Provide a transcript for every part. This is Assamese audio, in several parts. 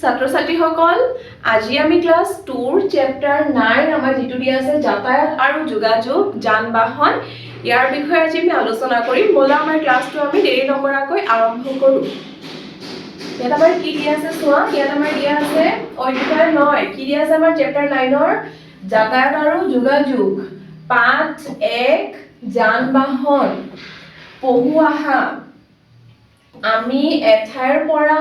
ছাত্ৰ ছাত্ৰীসকল আজি আমি ক্লাস 2 চেপ্টাৰ 9 আমাৰ যেটো দিয়া আছে যাতায়াত আৰু যোগাযোগ যান বাহন ইয়াৰ বিষয়ে আজি আমি আলোচনা কৰিম বলা আমাৰ ক্লাসটো আমি দেৰি নকৰাকৈ আৰম্ভ কৰো ইয়াত আমাৰ কি দিয়া আছে চোৱা ইয়াত আমাৰ দিয়া আছে অধ্যায় 9 কি দিয়া আছে আমাৰ চেপ্টাৰ 9ৰ যাতায়াত আৰু যোগাযোগ পাঠ 1 যান বাহন পহু আহা আমি এঠাইৰ পৰা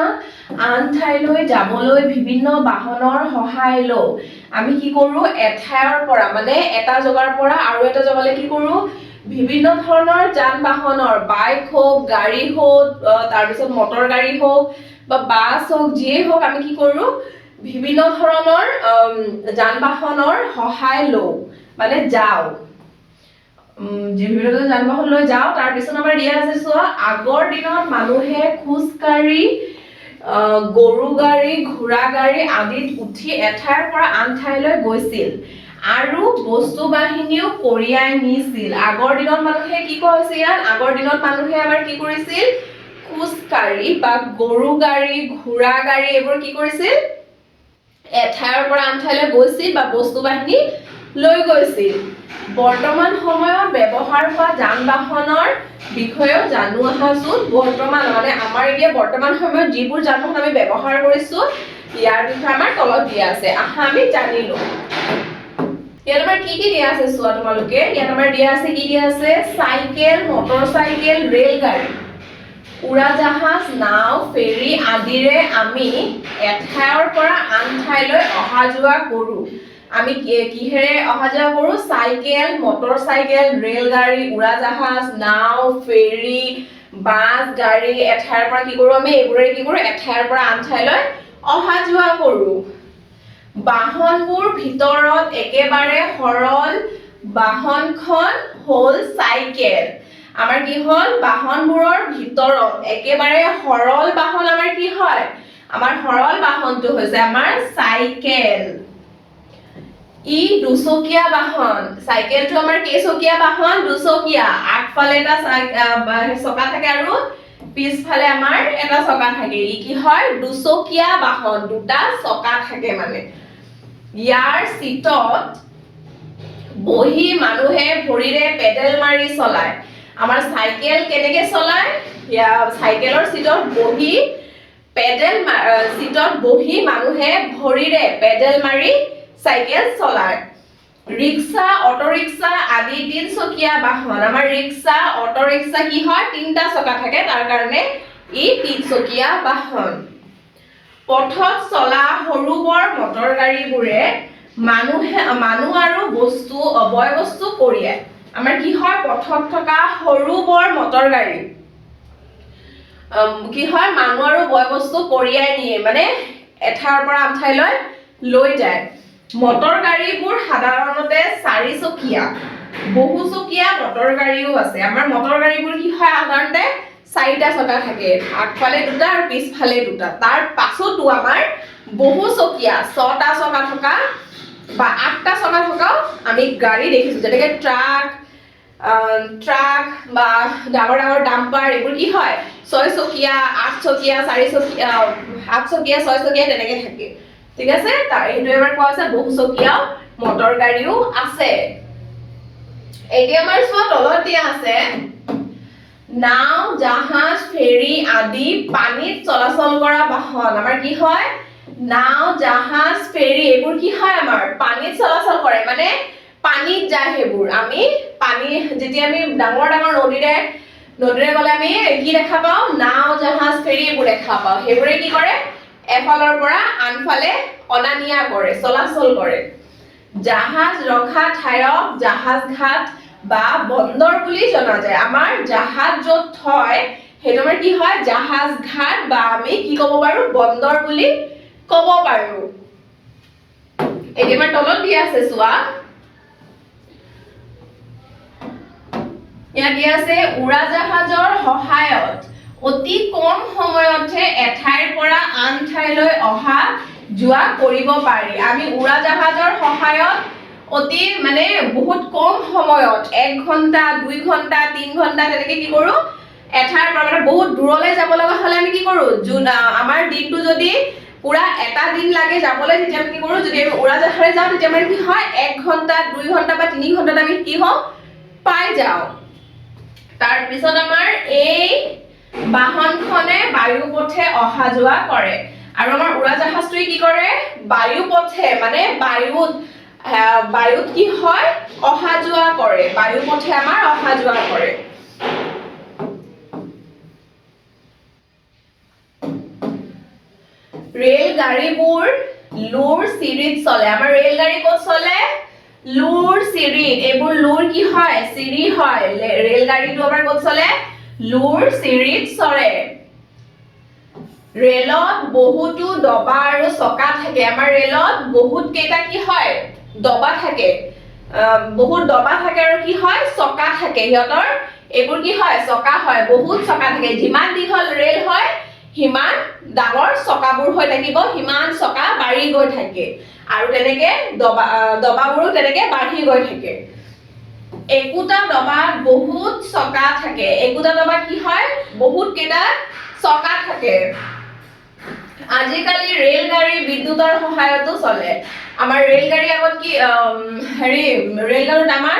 আন ঠাইলৈ যাবলৈ বিভিন্ন বাহনৰ সহায় লওঁ আমি কি কৰো এঠাইৰ পৰা মানে এটা জগাৰ পৰা আৰু এটা জগালৈ কি কৰো বিভিন্ন ধৰণৰ যান বাহনৰ বাইক হোক গাড়ী হোক তাৰ পিছত মটৰ গাড়ী হোক বা বাস হোক যিয়ে হোক আমি কি কৰো বিভিন্ন ধৰণৰ যান বাহনৰ সহায় লওঁ মানে যাও বিভিন্ন যান বাহন লৈ যাও তাৰ পিছত আমাৰ দিয়া আছে চোৱা আগৰ দিনত মানুহে খুজকাৰি গৰু গাড়ী ঘোঁৰা গাড়ী আদিত উঠি এঠাইৰ পৰা আন ঠাইলৈ গৈছিল আৰু বস্তু বাহিনীও কঢ়িয়াই নিছিল আগৰ দিনত মানুহে কি কৈছে ইয়াত আগৰ দিনত মানুহে আমাৰ কি কৰিছিল খুজকাৰি বা গৰু গাড়ী ঘোঁৰা গাড়ী এইবোৰ কি কৰিছিল এঠাইৰ পৰা আন ঠাইলৈ গৈছিল বা বস্তু বাহিনী লৈ গৈছিল বৰ্তমান সময়ত ব্যৱহাৰ হোৱা যান বাহনৰ বিষয়েও জানো আহাচোন বৰ্তমান মানে আমাৰ এতিয়া বৰ্তমান সময়ত যিবোৰ যান বাহন আমি ব্যৱহাৰ কৰিছো ইয়াৰ বিষয়ে আমাৰ তলত দিয়া আছে আহা আমি জানিলো ইয়াত আমাৰ কি দিয়া আছে চোৱা তোমালোকে ইয়াত আমাৰ দিয়া আছে কি দিয়া আছে সাইকেল মটৰসাইকেল ৰেলগাড়ী উৰাজাহাজ নাও ফেৰী আদিৰে আমি এঠাইৰ পৰা আন ঠাইলৈ অহা যোৱা কৰো আমি কিহেৰে অহা যোৱা কৰো সাইকেল মটৰসাইকেল ৰেলগাড়ী উৰাজাহাজ নাও ফেৰী বাছ গাড়ী এঠাইৰ পৰা কি কৰো আমি এইবোৰে কি কৰো এঠাইৰ পৰা আন ঠাইলৈ অহা যোৱা কৰো বাহনবোৰ ভিতৰত একেবাৰে সৰল বাহনখন হ'ল সাইকেল আমাৰ কি হ'ল বাহনবোৰৰ ভিতৰত একেবাৰে সৰল বাহন আমাৰ কি হয় আমাৰ সৰল বাহনটো হৈছে আমাৰ সাইকেল ই দুচকীয়া বাহন সাইকেলটো আমাৰ কেইচকীয়া বাহন দুচকীয়া আগফালে এটা চকা থাকে আৰু পিছফালে আমাৰ এটা চকা থাকে ই কি হয় দুচকীয়া বাহন দুটা চকা থাকে মানে ইয়াৰ সিটত বহি মানুহে ভৰিৰে পেডেল মাৰি চলায় আমাৰ সাইকেল কেনেকৈ চলায় ইয়া সাইকেলৰ সিটত বহি পেডেল সিটত বহি মানুহে ভৰিৰে পেডেল মাৰি সাইকেল চলায় ৰিক্সা অটো ৰিক্সা আদি তিনচকীয়া বাহন আমাৰ ৰিক্সা অটো ৰিক্সা কি হয় তিনটা চকা থাকে তাৰ কাৰণে ই তিনচকীয়া বাহন পথত চলা সৰু বৰ মটৰ গাড়ীবোৰে মানুহ আৰু বস্তু অবয় বস্তু কঢ়িয়ায় আমাৰ কি হয় পথত থকা সৰু বৰ মটৰ গাড়ী কি হয় মানুহ আৰু বয় বস্তু কঢ়িয়াই নিয়ে মানে এঠাইৰ পৰা আন ঠাইলৈ লৈ যায় মটৰ গাড়ীবোৰ সাধাৰণতে চাৰিচকীয়া বহুচকীয়া মটৰ গাড়ীও আছে আমাৰ মটৰ গাড়ীবোৰ কি হয় সাধাৰণতে চাৰিটা চকা থাকে আগফালে দুটা আৰু পিছফালে দুটা তাৰ পাছতো আমাৰ বহুচকীয়া ছটা চকা থকা বা আঠটা চকা থকা আমি গাড়ী দেখিছো যেনেকে ট্ৰাক বা ডাঙৰ ডাঙৰ ডাম্পাৰ এইবোৰ কি হয় ছয়চকীয়া আঠচকীয়া চাৰিচকীয়া আঠচকীয়া ছয়চকীয়া তেনেকে থাকে ঠিক আছে তাৰ এইটো এবাৰ কোৱা আছে বহুচকীয়া মটৰ গাড়ীও আছে এতিয়া আমাৰ চোৱা তলত দিয়া আছে নাও জাহাজ ফেৰী আদি পানীত চলাচল কৰা বাহন আমাৰ কি হয় নাও জাহাজ ফেৰী এইবোৰ কি হয় আমাৰ পানীত চলাচল কৰে মানে পানীত যায় সেইবোৰ আমি পানী যেতিয়া আমি ডাঙৰ ডাঙৰ নদীৰে গলে আমি কি দেখা পাওঁ নাও জাহাজ ফেৰী এইবোৰ দেখা পাওঁ সেইবোৰে কি কৰে এফালৰ পৰা আনফালে অনা নিয়া কৰে চলাচল কৰে জাহাজ ৰখা ঠাইক জাহাজ ঘাট বা বন্দৰ বুলি জনা যায় আমাৰ জাহাজ য'ত থয় সেইটো আমাৰ কি হয় জাহাজ ঘাট বা আমি কি ক'ব পাৰো বন্দৰ বুলি ক'ব পাৰো এতিয়া আমাৰ তলত দিয়া আছে চোৱা ইয়াত দিয়া আছে উৰাজাহাজৰ সহায়ত অতি কম সময়তে এঠাইৰ পৰা আন ঠাইলৈ অহা যোৱা কৰিব পাৰি আমি উৰাজাহাজৰ সহায়ত অতি মানে বহুত কম সময়ত 1 ঘণ্টা 2 ঘণ্টা 3 ঘণ্টা তেনেকে কি কৰো এঠাইৰ পৰা মানে বহুত দূৰলৈ যাব লগা হলে আমি কি কৰো আমাৰ দিনটো যদি পুৰা এটা এটা দিন লাগে যাবলৈ তেতিয়া আমি কি কৰো যদি আমি উৰাজাহাজেৰে যাওঁ তেতিয়া আমাৰ কি হয় 1 ঘন্টা 2 ঘন্টা বা 3 ঘন্টাত আমি কি হওঁ পাই যাওঁ তাৰ পিছত আমাৰ এই বাহনখনে বায়ু পথে অহা যোৱা কৰে আৰু আমাৰ উৰাজাহাজটোৱে কি কৰে বায়ু পথে মানে বায়ুত কি হয় অহা যোৱা কৰে বায়ু পথে আমাৰ অহা যোৱা কৰে ৰেল গাড়ীবোৰ লুৰ চিৰিত চলে আমাৰ ৰেল গাড়ী ক'ত চলে লুৰ চিৰিত এইবোৰ লুৰ কি হয় চিৰি হয় ৰেল গাড়ীটো আমাৰ ক'ত চলে লুৰ চিৰিত চলে ৰেলত বহুতো ডবা আৰু চকা থাকে আমাৰ ৰেলত বহুত কেইটা কি হয় ডবা থাকে বহুত ডবা থাকে আৰু কি হয় চকা থাকে হিয়তৰ এইবোৰ কি হয় চকা হয় বহুত চকা থাকে যিমান দীঘল ৰেল হয় হিমান ডাঙৰ চকাবোৰ হৈ থাকিব হিমান চকা বাঢ়ি গৈ থাকে আৰু তেনেকে ডবাবোৰো তেনেকে বাঢ়ি গৈ থাকে একোটা ডবাত বহুত চকা থাকে একোটা ডবাত কি হয় বহুত কেইটা চকা থাকে আজিকালি ৰেল গাড়ী বিদ্যুতৰ সহায়তো চলে আমাৰ ৰেল গাড়ী আগত কি ৰেল গাড়ীত আমাৰ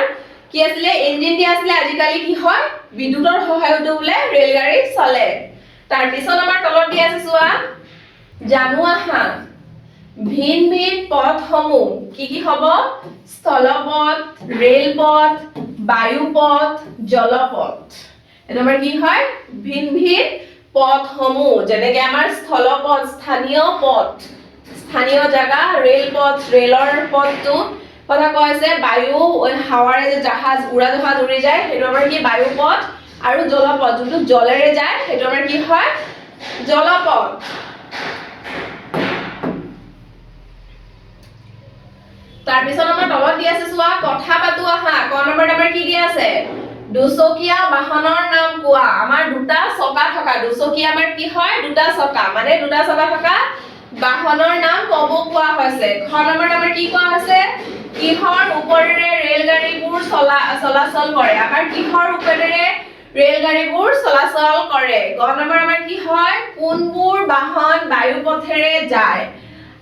কি আছিলে ইঞ্জিন দিয়া আছিলে আজিকালি কি হয় বিদ্যুতৰ সহায়তো বোলে ৰেল গাড়ী চলে তাৰ পিছত আমাৰ তলত দিয়া আছে চোৱা জানো আহা ভিন ভিন পথসমূহ কি হ'ব স্থলপথ ৰেলপথ বায়ুপথ জলপথ এটা আমাৰ কি হয় ভিন ভিন পথসমূহ যেনেকৈ আমাৰ স্থলপথ স্থানীয় পথ স্থানীয় জায়গা ৰেলপথ ৰেলৰ পথটো কথা কৈছে বায়ু হাৱাৰে যে জাহাজ উৰাজাহাজ উৰি যায় সেইটো আমাৰ কি বায়ুপথ আৰু জলপথ যোনটো জলেৰে যায় সেইটো আমাৰ কি হয় জলপথ তাৰ পিছত আমাৰ তলত দি আছে চোৱা কথা পাতো আহা ক নম্বৰত আমাৰ কি দিয়া আছে দুচকীয়া বাহনৰ নাম কোৱা আমাৰ দুটা চকা থকা দুচকীয়া আমাৰ কি হয় দুটা চকা মানে দুটা চকা থকা বাহনৰ নাম কব কোৱা হৈছে খ নম্বৰত আমাৰ কি কোৱা আছে কিহৰ ওপৰেৰে ৰেলগাড়ীবোৰ চলাচল কৰে আমাৰ কিহৰ ওপৰেৰে ৰেলগাড়ীবোৰ চলাচল কৰে গ নম্বৰ আমাৰ কি হয় কোনবোৰ বাহন বায়ু পথেৰে যায়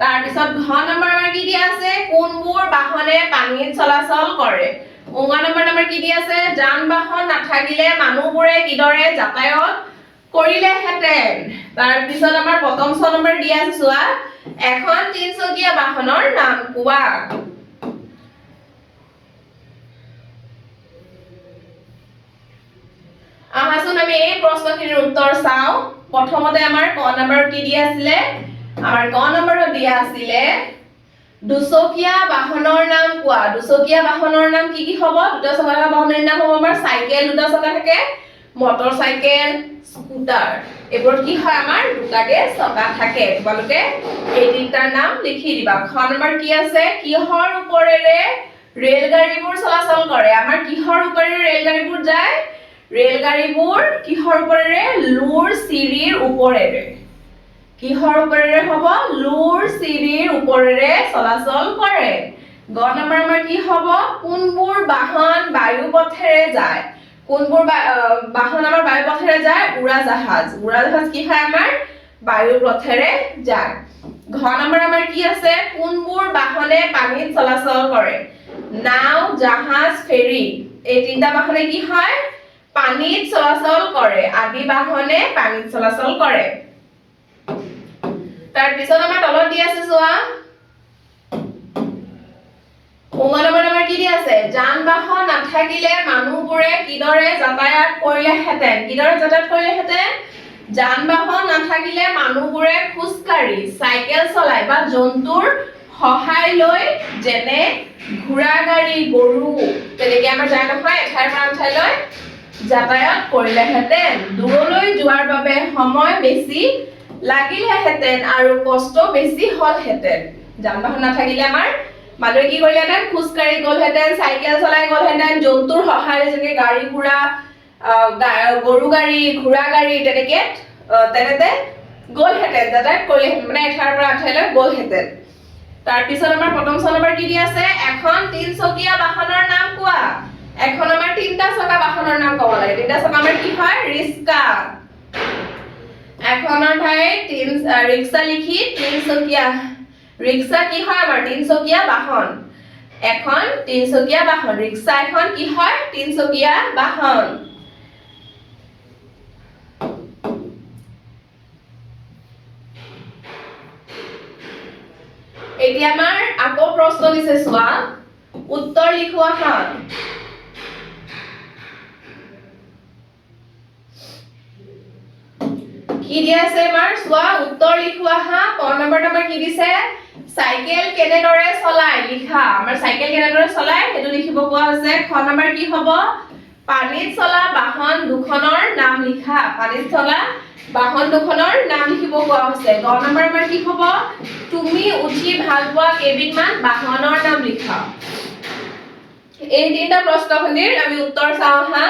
তাৰ পিছত ঘ নম্বৰ আমাৰ কি দিয়া আছে কোনবোৰ বাহনে পানীত চলাচল কৰে উঙ নম্বৰ আমাৰ কি দিয়া আছে যান বাহন নাথাকিলে মানুহবোৰে কিদৰে যাতায়াত কৰিলেহেঁতেন তাৰ পিছত আমাৰ প্ৰথম ছ নম্বৰ দিয়া আছে চোৱা এখন তিনচকীয়া বাহনৰ নাম কোৱা আহাচোন আমি এই প্ৰশ্নখিনিৰ উত্তৰ চাও প্ৰথমতে আমাৰ ক নম্বৰত কি দিয়া আছিলে আমাৰ ক নম্বৰত দিয়া আছিলে দুচকীয়া বাহনৰ নাম কোৱা দুচকীয়া বাহনৰ নাম কি হ'ব দুটা চকা থকা বাহনৰ নাম হ'ব আমাৰ সাইকেল দুটা চকা থাকে মটৰ সাইকেল স্কুটাৰ এইবোৰত কি হয় আমাৰ দুটাকে চকা থাকে তোমালোকে এই তিনটাৰ নাম লিখি দিবা খ নম্বৰ কি আছে কিহৰ ওপৰেৰে ৰেলগাড়ীবোৰ চলাচল কৰে আমাৰ কিহৰ ওপৰেৰে ৰেলগাড়ীবোৰ যায় ৰেলগাড়ীবোৰ কিহৰ ওপৰেৰে লুৰ চিৰিৰ ওপৰেৰে কিহৰ ওপৰেৰে হ'ব লুৰ চিৰিৰ ওপৰেৰে চলাচল কৰে গ নম্বৰ আমাৰ কি হ'ব কোনবোৰ বাহন বায়ু পথেৰে যায় কোনবোৰ বাহন আমাৰ বায়ু পথেৰে যায় উৰাজাহাজ কি হয় আমাৰ বায়ু পথেৰে যায় ঘ নম্বৰ আমাৰ কি আছে কোনবোৰ বাহনে পানীত চলাচল কৰে নাও জাহাজ ফেৰী এই তিনটা বাহনে কি হয় পানীত চলাচল কৰে আদি বাহনে পানীত চলাচল কৰে তাৰ পিছত আমাৰ তলত দি আছে চোৱা উঙলমৰ আমাৰ কি দি আছে যান বাহন নাথাকিলে মানুহবোৰে কিদৰে যাতায়াত কৰিলেহেঁতেন যান বাহন নাথাকিলে মানুহবোৰে খোজকাঢ়ি চাইকেল চলাই বা জন্তুৰ সহায় লৈ যেনে ঘোঁৰা গাড়ী গৰু তেনেকৈ আমাৰ যায় নহয় এঠাইৰ পৰা আনঠাইলৈ যাতায়াত কৰিলেহেঁতেন দূৰলৈ যোৱাৰ বাবে সময় বেছি লাগিলেহেঁতেন আৰু কষ্ট বেছি হলহেঁতেন যান বাহন নাথাকিলে আমাৰ মানুহে কি কৰিলেহেঁতেন খোজকাঢ়ি গ'লহেঁতেন চাইকেল চলাই গ'লহেঁতেন জন্তুৰ সহায়েৰে যেনেকৈ গাড়ী ঘোঁৰা গৰু গাড়ী ঘোঁৰা গাড়ী তেনেতে গ'লহেঁতেন যাতায়াত কৰিলেহেঁতেন মানে এঠাইৰ পৰা আনঠাইলৈ গ'লহেঁতেন তাৰপিছত আমাৰ প্ৰথম ছ নম্বৰ কি দি আছে এখন তিনচকীয়া বাহনৰ নাম কোৱা এখন আমাৰ তিনটা চকা বাহনৰ নাম ক'ব লাগে তিনটা চকা আমাৰ কি হয় ৰিস্কা এখনৰ ঠাইত ৰিক্সা লিখি তিনচকীয়া ৰিক্সা কি হয় আমাৰ তিনচকীয়া বাহন এখন তিনচকীয়া বাহন ৰিক্সা এখন কি হয় তিনচকীয়া বাহন এতিয়া আমাৰ আকৌ প্ৰশ্ন দিছে চোৱা উত্তৰ লিখোৱা হা কি দিয়া আছে আমাৰ চোৱা উত্তৰ লিখোৱা হা ক নম্বৰ আমাৰ কি দিছে সাইকেল কেনেদৰে চলায় লিখা আমাৰ সাইকেল কেনেদৰে চলায় হেতু লিখিব কোৱা আছে খ নম্বৰ কি হ'ব পানীত চলা বাহন দুখনৰ নাম লিখা পানীত চলা বাহন দুখনৰ নাম লিখিব কোৱা হৈছে গ নম্বৰ আমাৰ কি হ'ব তুমি উঠি ভাল পোৱা কেইবিধমান বাহনৰ নাম লিখা এই তিনিটা প্ৰশ্নখিনিৰ আমি উত্তৰ চাওঁ হা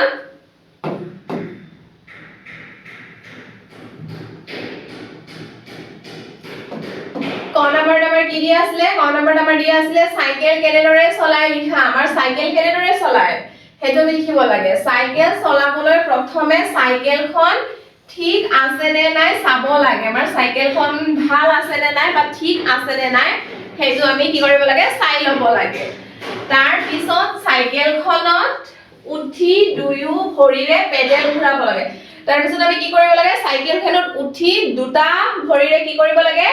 ক নম্বৰ আমাৰ কি দিয়া আছিল ক নম্বৰ আমাৰ দিয়া আছিল সাইকেল কেনেদৰে চলায় লিখা আমাৰ সাইকেল কেনেদৰে চলায় হেতু লিখিব লাগে সাইকেল চলাবলৈ প্ৰথমে সাইকেলখন ঠিক আছে নে নাই চাব লাগে আমাৰ সাইকেলখন ভাল আছে নে নাই বা ঠিক আছে নে নাই হেতু আমি কি কৰিব লাগে চাই ল'ব লাগে তাৰ পিছত সাইকেলখনত উঠি দুয়ো ভৰিৰে পেডেল ঘূৰাব লাগে তাৰ পিছত আমি কি কৰিব লাগে সাইকেলখনত উঠি দুটা ভৰিৰে কি কৰিব লাগে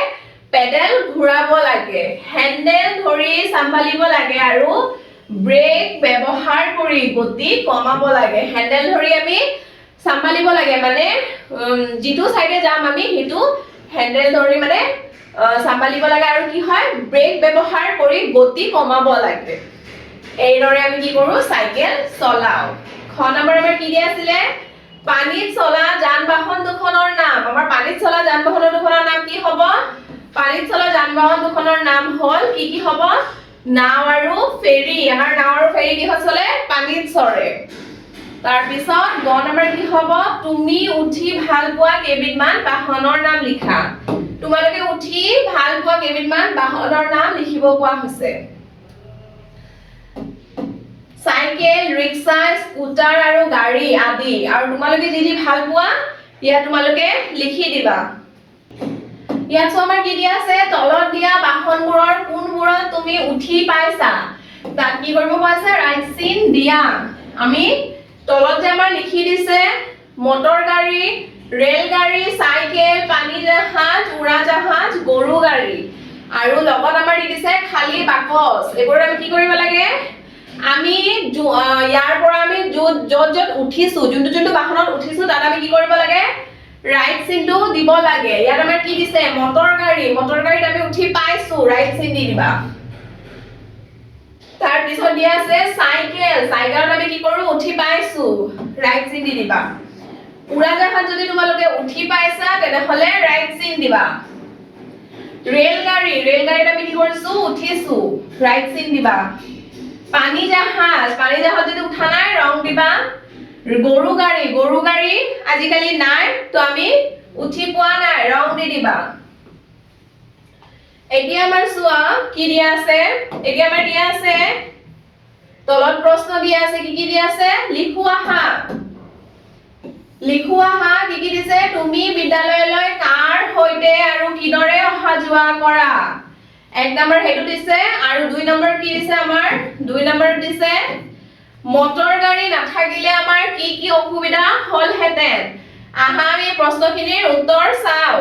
পেডেল ঘূৰাব লাগে হেন্ডেল ধৰি চম্ভালিব লাগে আৰু ব্ৰেক ব্যৱহাৰ কৰি গতি কমাব লাগে হেন্ডেল ধৰি আমি চম্ভালিব লাগে মানে যেটো সাইডে যাম আমি হেতু হেন্ডেল ধৰি মানে চম্ভালিব লাগে আৰু কি হয় ব্ৰেক ব্যৱহাৰ কৰি গতি কমাব লাগে এইদৰে আমি কি কৰো সাইকেল চলাও খ নম্বৰ আমাৰ কি দিয়া আছিল পানীত চলা যান-বাহন দুখনৰ নাম আমাৰ পানীত চলা যান-বাহন দুখনৰ নাম কি হ'ব পানীত চলা যান-বাহন দুখনৰ নাম হল কি হ'ব নাও আৰু ফেৰী আমাৰ নাও আৰু ফেৰী কিহত চলে পানীত চৰে তাৰ পিছত গ নম্বৰ কি হ'ব তুমি উঠি ভাল পোৱা কেইবিধমান বাহনৰ নাম লিখা তোমালোকে উঠি ভাল পোৱা কেইবিধমান বাহনৰ নাম লিখিব কোৱা হৈছে সাইকেল ৰিক্সা স্কুটাৰ আৰু গাড়ী আদি আৰু তোমালোকে যি ভাল পোৱা ইয়া তোমালোকে লিখি দিবা ইয়াত আমাৰ কি দিয়া আছে তলত দিয়া বাহনবোৰৰ কোনবোৰত তুমি উঠি পাইছা তাক কি কৰিব কৈছে ৰাইট চিন দিয়া আমি তলত যে আমাৰ লিখি দিছে মটৰ গাড়ী ৰেল গাড়ী সাইকেল পানী জাহাজ উৰা জাহাজ গৰু গাড়ী আৰু লগত আমাৰ দি দিছে খালি বাকচ এবোৰ আমি কি কৰিব লাগে আমি ইয়াৰ পৰা আমি যত উঠিছো যোনটো বাহনত উঠিছো তাত আমি কি কৰিব লাগে ৰাইট চিনটো দিব লাগে ইয়াত আমাৰ কি দিছে মটৰ গাড়ীত আমি উঠি পাইছো ৰাইট চিন দি দিবা তাৰ পিছত দিয়া আছে সাইকেলত আমি কি কৰো উঠি পাইছো ৰাইট চিন দি দিবা উৰা জাহাজ যদি তোমালোকে উঠি পাইছা তেনেহলে ৰাইট চিন দিবা ৰেল গাড়ীত আমি কি কৰিছো উঠিছো ৰাইট চিন দিবা পানী জাহাজ যদি উঠা নাই ৰং দিবা গৰু গাড়ী আজিকালি নাই তো আমি উঠি পোৱা নাই ৰং দি দিবা এতিয়া আমাৰ চোৱা কি দিয়া আছে এতিয়া আমাৰ দিয়া আছে তলত প্ৰশ্ন দিয়া আছে কি দিয়া আছে লিখোৱা হা কি দিছে তুমি বিদ্যালয়লৈ কাৰ হৈতে আৰু কিদৰে অহা যোৱা কৰা এক নম্বৰ হেতু দিছে আৰু দুই নম্বৰ কি দিছে আমাৰ দুই নম্বৰ দিছে মটৰ গাড়ী নাথাকিলে আমাৰ কি অসুবিধা হলহেতেন আহা আমি প্ৰশ্নখিনিৰ উত্তৰ চাও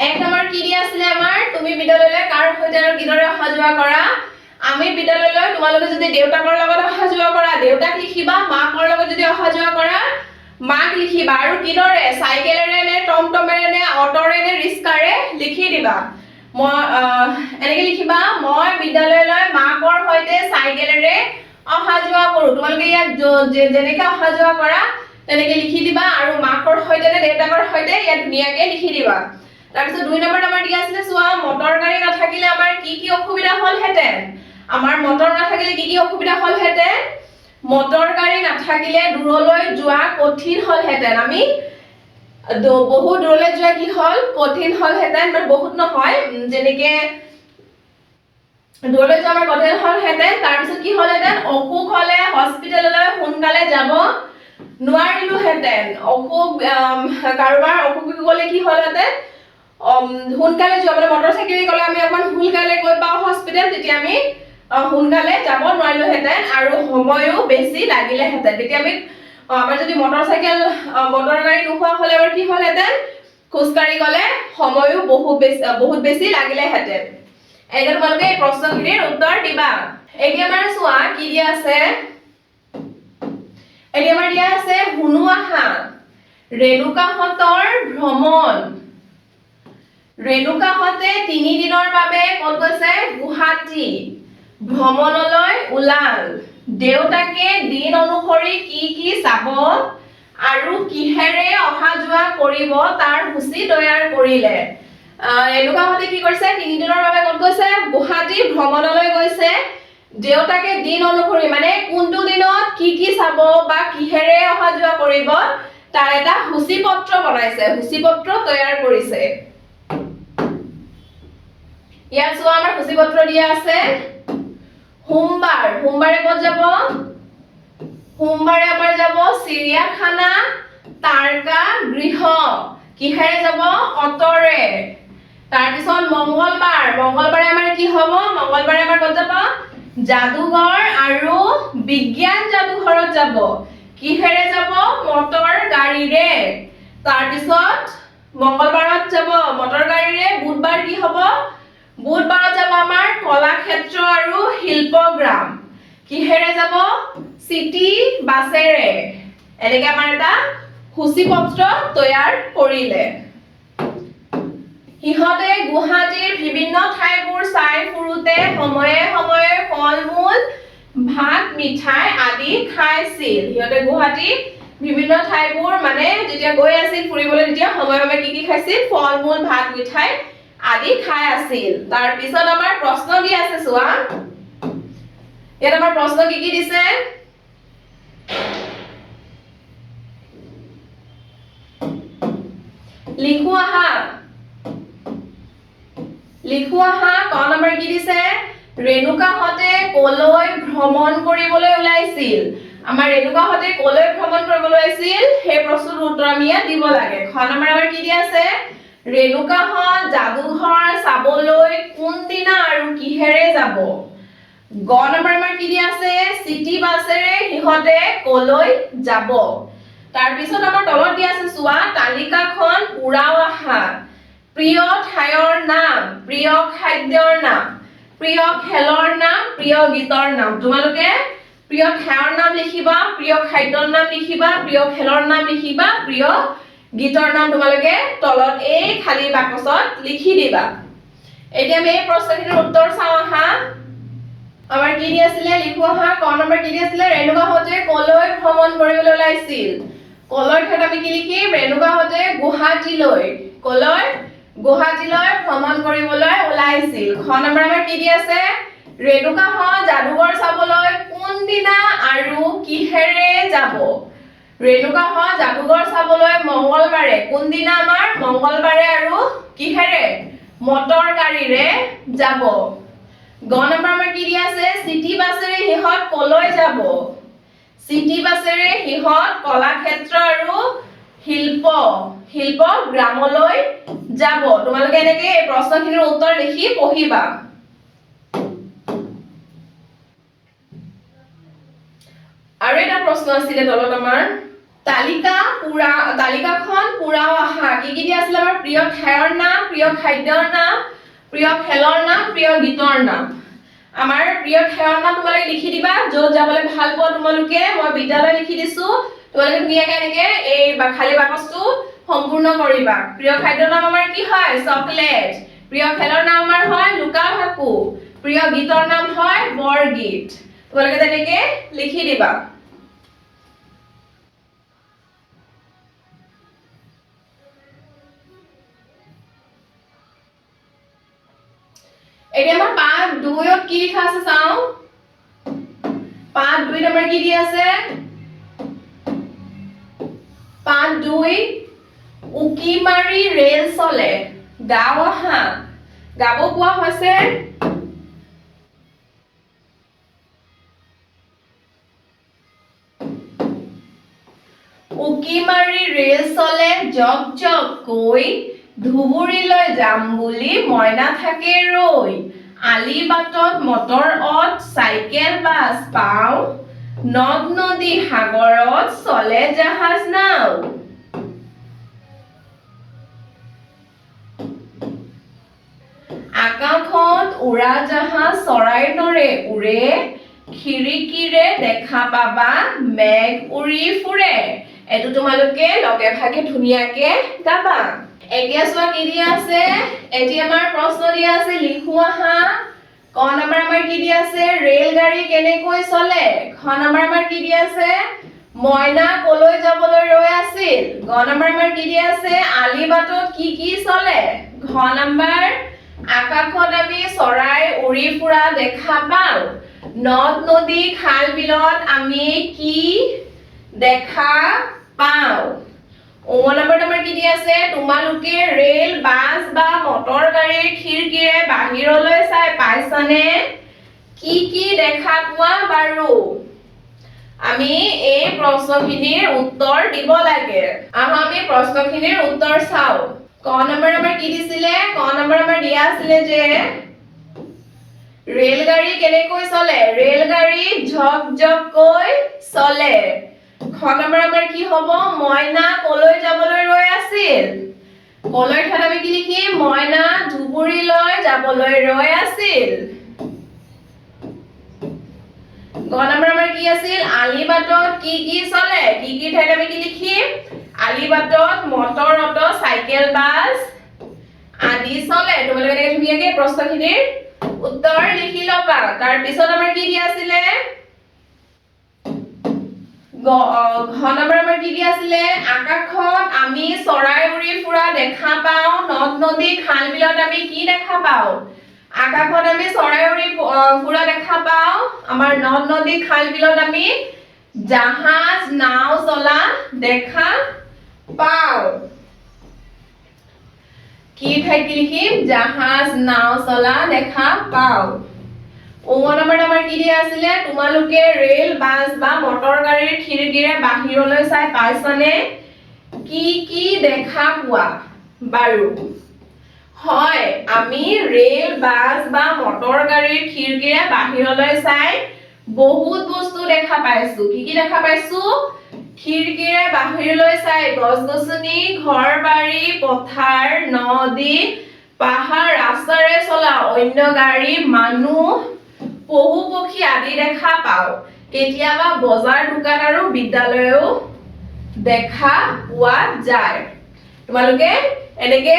এক নম্বৰ কি দিয়া আছিল আমাৰ তুমি বিদ্যালয়লৈ কাৰ হৈতে আৰু কিদৰে অহা যোৱা কৰা আমি বিদ্যালয়লৈ তোমালোকে যদি দেউতাকৰ লগত অহা যোৱা কৰা দেউতাক লিখিবা মাকৰ লগত যদি অহা যোৱা কৰা মাক লিখিবা আৰু কিদৰে সাইকেলেৰে নে টমটমেৰে নে অটোৰে নে ৰিস্কাৰে লিখি দিবা এনেকে লিখিবা মই বিদ্যালয়লৈ মাকৰ হৈতে সাইকেলেৰে অহা যোৱা কৰো তোমালোকে ইয়াত যেনেকে অহা যোৱা কৰা তেনেকে লিখি দিবা আৰু মাকৰ হৈতে নে দেউতাকৰ হৈতে ইয়াত ধুনীয়াকে লিখি দিবা তাৰ পিছত দুই নম্বৰ আমাৰ দিয়া আছিল চোৱা মটৰ গাড়ী নাথাকিলে আমাৰ কি অসুবিধা হলহেতেন আমাৰ মটৰ নাথাকিলে কি অসুবিধা হলহেতেন মটৰ গাড়ী নাথাকিলে দূৰলৈ যোৱা কঠিন হলহেতেন আমি বহুত দূৰলৈ যোৱা কি হল কঠিন হলহেতেন মানে বহুত নহয় যেনেকে দূৰলৈ যোৱা আমাৰ গধেল হ'লহেঁতেন, তাৰপিছত কি হ'লহেঁতেন, অসুখ হ'লে হস্পিটেললৈ সোনকালে যাব নোৱাৰিলোহেঁতেন। অসুখ কাৰোবাৰ অসুখ গ'লে কি হ'লহেঁতেন, সোনকালে যোৱা মানে মটৰচাইকেল গ'লে আমি অকমান সোনকালে গৈ পাওঁ হস্পিটেল, তেতিয়া আমি সোনকালে যাব নোৱাৰিলোহেঁতেন আৰু সময়ো বেছি লাগিলেহেঁতেন। তেতিয়া আমি আমাৰ যদি মটৰ গাড়ী নোহোৱা হ'লে আমাৰ কি হ'লহেঁতেন, খোজকাঢ়ি গ'লে সময়ো বহুত বেছি লাগিলেহেঁতেন। এতিয়া তোমালোকে এই প্ৰশ্নখিনিৰ উত্তৰ দিবা। এতিয়া আমাৰ চোৱা কি দিয়া আছে, এতিয়া আমাৰ দিয়া আছে শুনো আহা, ৰেণুকাহঁতৰ ভ্ৰমণ। ৰেণুকাহঁতে 3 দিনৰ বাবে ক'ত গৈছে, গুৱাহাটী ভ্ৰমণলৈ ওলাল। দেউতাকে দিন অনুসৰি কি কি চাব আৰু কিহেৰে অহা যোৱা কৰিব তাৰ সূচী তৈয়াৰ কৰিলে। ৰেণুকাহঁতে কি কৰিছে, 3 দিনৰ বাবে ক'ত গৈছে, গুৱাহাটী ভ্ৰমণলৈ গৈছে। দেউতাকে দিন অনুসৰি মানে কোনটো দিনত কি কি চাব বা কিহেৰে অহা যোৱা কৰিব তাৰ এটা সূচীপত্ৰ বনাইছে, সূচীপত্ৰ তৈয়াৰ কৰিছে। ইয়াত চোৱা আমাৰ সূচীপত্ৰ দিয়া আছে। সোমবাৰে ক'ত যাব, সোমবাৰে আমাৰ যাব চিৰিয়াখানা, তাৰকা গৃহ। কিহেৰে যাব, অটৰে। তাৰপিছত মংগলবাৰে আমাৰ কি হ'ব, মংগলবাৰে আমাৰ ক'ত যাব, যাদুঘৰ আৰু বিজ্ঞান যাদুঘৰত যাব। কিহেৰে যাব, মটৰ গাড়ীৰে। তাৰপিছত মংগলবাৰত যাব মটৰ গাড়ীৰে। বুধবাৰ কি হ'ব, বুধবাৰত যাব আমাৰ কলাক্ষেত্ৰ আৰু শিল্পগ্ৰাম। কিহেৰে যাব, চিটি বাছেৰে। এনেকে আমাৰ এটা সূচীপত্ৰ তৈয়াৰ কৰিলে। সিহঁতে গুৱাহাটীৰ বিভিন্ন ঠাইবোৰ চাই ফুৰোতে সময়ে সময়ে ফল-মূল, ভাত, মিঠাই আদি খাইছিল। সিহঁতে গুৱাহাটীৰ বিভিন্ন ঠাইবোৰ মানে যেতিয়া গৈ আছিল ফুৰিবলৈ, তেতিয়া সময়ে সময়ে কি খাইছিল, ফল-মূল, ভাত, মিঠাই আদি খাই আছিল। তাৰ পিছত আমাৰ প্ৰশ্ন দি আছে চোৱা। ইয়াত আমাৰ প্ৰশ্ন কি দিছে, লিখো আহা। ক নম্বৰ কি দিছে, ৰেণুকাহঁতে কলৈ ভ্ৰমণ কৰিবলৈ ওলাইছিল। আমাৰ ৰেণুকাহঁতে কলৈ ভ্ৰমণ কৰিবলৈ ওলাইছিল, সেই প্ৰশ্নটোৰ উত্তৰ আমি ইয়াত দিব লাগে। খ নম্বৰ আমাৰ কি দিয়া আছে, ৰেণুকাহঁত যাদুঘৰ চাবলৈ কোনদিনা আৰু কিহেৰে যাব। গ নম্বৰ আমাৰ কি দিয়া আছে, চিটি বাছেৰে সিহঁতে কলৈ যাব। তাৰ পিছত আমাৰ তলত দিয়া আছে চোৱা, তালিকাখন পুৰাও আহা। প্ৰিয় ঠাইৰ নাম, প্ৰিয় খাদ্যৰ নাম, প্ৰিয় খেলৰ নাম, প্ৰিয় গীতৰ নাম। তোমালোকে প্ৰিয় ঠাইৰ নাম লিখিবা, প্ৰিয় খাদ্যৰ নাম লিখিবা, প্ৰিয় খেলৰ নাম লিখিবা, প্ৰিয় গীতৰ নাম তোমালোকে তলত এই খালী বাকচত লিখি দিবা। এতিয়া আমি এই প্ৰশ্নখিনিৰ উত্তৰ চাওঁ আহা। আমাৰ কি দি আছিলে, লিখো আহা। ক নম্বৰ কি দি আছিলে, ৰেণুকাহঁতে কলৈ ভ্ৰমণ কৰিবলৈ ওলাইছিল। কলৈ ঠাইত আমি কি লিখিম, ৰেণুকাহঁতে গুৱাহাটীলৈ, কলৈ, গুৱাহাটীলৈ ভ্ৰমণ কৰিবলৈ ওলাইছিল। খ নম্বৰ আমাৰ কি দি আছে, ৰেণুকাহঁত যাদুঘৰ চাবলৈ কোনদিনা আৰু কিহেৰে যাব। ৰেণুকাহঁত যাদুঘৰ চাবলৈ মংগলবাৰে, কোনদিনা আমাৰ, মংগলবাৰে আৰু কিহেৰে, মটৰ গাড়ীৰে যাব। গ নম্বৰ আমাৰ কি দি আছে, চিটি বাছেৰে সিহঁত কলৈ যাব। চিটি বাছেৰে সিহঁত কলাক্ষেত্ৰ আৰু শিল্প গ্ৰামলৈ যাব। তোমালোকে এনেকে এই প্ৰশ্নখিনিৰ উত্তৰ লিখি পঢ়িবা। আৰু এটা প্ৰশ্ন আছিলে তলত আমাৰ, তালিকাখন পুৰাও আহা। কি কি দিয়া আছিলে আমাৰ, প্ৰিয় ঠাইৰ নাম, প্ৰিয় খাদ্যৰ নাম, প্ৰিয় খেলৰ নাম, প্ৰিয় গীতৰ নাম। আমাৰ প্ৰিয় ঠাইৰ নাম তোমালোকে লিখি দিবা, য'ত যাবলৈ ভাল পোৱা তোমালোকে। মই বিদ্যালয় লিখি দিছো, তোমালোকে ধুনীয়াকে এনেকে এই খালী বাকচটো সম্পূৰ্ণ কৰিবা। প্ৰিয় খাদ্যৰ নাম আমাৰ কি হয়, চকলেট। প্ৰিয় খেলৰ নাম আমাৰ হয় লুকা ভাকু। প্ৰিয় গীতৰ নাম হয় বৰগীত। তোমালোকে তেনেকে লিখি দিবা। এতিয়া আমাৰ পাঠ 2ত কি লিখা আছে চাওঁ। পাঠ 2 আমাৰ কি দি আছে, পাঠ 2, উকি মাৰি ৰেল চলে, গাঁও আহা। গাব কোৱা হৈছে, উকি মাৰি ৰেল চলে জক জক কৈ ধুবুৰীলৈ যাম বুলি মইনা থাকে ৰৈ আলি বাটত মটৰ অত চাইকেল বাছ পাওঁ নদ নদী সাগৰত চলে জাহাজ নাও আকাশত উৰা জাহাজ চৰাইৰ দৰে উৰে খিৰিকীৰে দেখা পাবা মেঘ উৰি ফুৰে এটো তোমালোকে লগে ভাগে ধুনীয়াকে গাবা এতিয়া চোৱা কি দিয়া আছে এটি আমাৰ প্ৰশ্ন দিয়া আছে লিখো আহা ক নম্বৰ আমাৰ কি দিয়া আছে ৰেল গাড়ী কেনেকৈ চলে খ নম্বৰ আমাৰ কি দিয়া আছে মইনা কলৈ যাবলৈ ৰৈ আছিল গ নম্বৰ আমাৰ কি দিয়া আছে আলি বাটত কি চলে ঘ নম্বৰ আকাশত আমি চৰাই উৰি ফুৰা দেখা পাওঁ নদ নদী খাল বিলত আমি কি দেখা পাওঁ ও নম্বৰ আমাৰ কি দিয়া আছে তোমালোকে ৰেল বাছ বা মটৰ গাড়ীৰ খিৰিকীৰে বাহিৰলৈ চাই পাইছানে কি দেখা পোৱা বাৰু আমি এই প্ৰশ্নখিনিৰ উত্তৰ দিব লাগে আমি প্ৰশ্নখিনিৰ উত্তৰ চাও ক নম্বৰ আমাৰ কি দিছিলে ক নম্বৰ আমাৰ দিয়া আছিলে যে ৰেলগাড়ী কেনেকৈ চলে ৰেলগাড়ী ঝক ঝককৈ চলে খ নম্বৰ আমাৰ কি হ'ব মইনা কলৈ যাবলৈ ৰৈ আছিল কলৈ ঠাইত আমি কি লিখিম মইনা ধুবুৰীলৈ যাবলৈ ৰৈ আছিল গ নম্বৰ আমাৰ কি আছিল আলি বাটত কি চলে কি ঠাইত আমি কি লিখিম আলি বাটত মটৰ অটো চাইকেল বাছ আদি চলে তোমালোকে এনেকৈ ধুনীয়াকৈ প্ৰশ্নখিনিৰ উত্তৰ লিখি ল'বা তাৰ পিছত আমাৰ কি দিয়া আছিলে ঘ নম্বৰ আমাৰ কি দিয়া আছিলে আকাশত আমি চৰাই উৰি ফুৰা দেখা পাওঁ নদ নদী খাল বিলত আমি কি দেখা পাওঁ আকাশত আমি চৰাই উৰি ফুৰা দেখা পাওঁ আমাৰ নদ নদী খাল বিলত আমি জাহাজ নাও চলা দেখা পাওঁ কি ঠাইত কি লিখিম জাহাজ নাও চলা দেখা পাওঁ ও নম্বৰ আমাৰ কি দিয়া আছিলে তোমালোকে ৰেল বাছ বা মটৰ গাড়ীৰ খিৰিকীৰে বাহিৰলৈ চাই পাইছানে কি দেখা পোৱা বাৰু হয় আমি ৰেল বাছ বা মটৰ গাড়ীৰ খিৰিকীৰে বাহিৰলৈ চাই বহুত বস্তু দেখা পাইছো কি দেখা পাইছো খিৰিকীৰে বাহিৰলৈ চাই গছ-গছনি ঘৰ-বাৰী পথাৰ নদী পাহাৰ ৰাস্তাৰে চলা অন্য গাড়ী মানুহ পহু পক্ষী আদি দেখা পাওঁ কেতিয়াবা বজাৰ দোকান আৰু বিদ্যালয়ও দেখা পোৱা যায় তোমালোকে এনেকে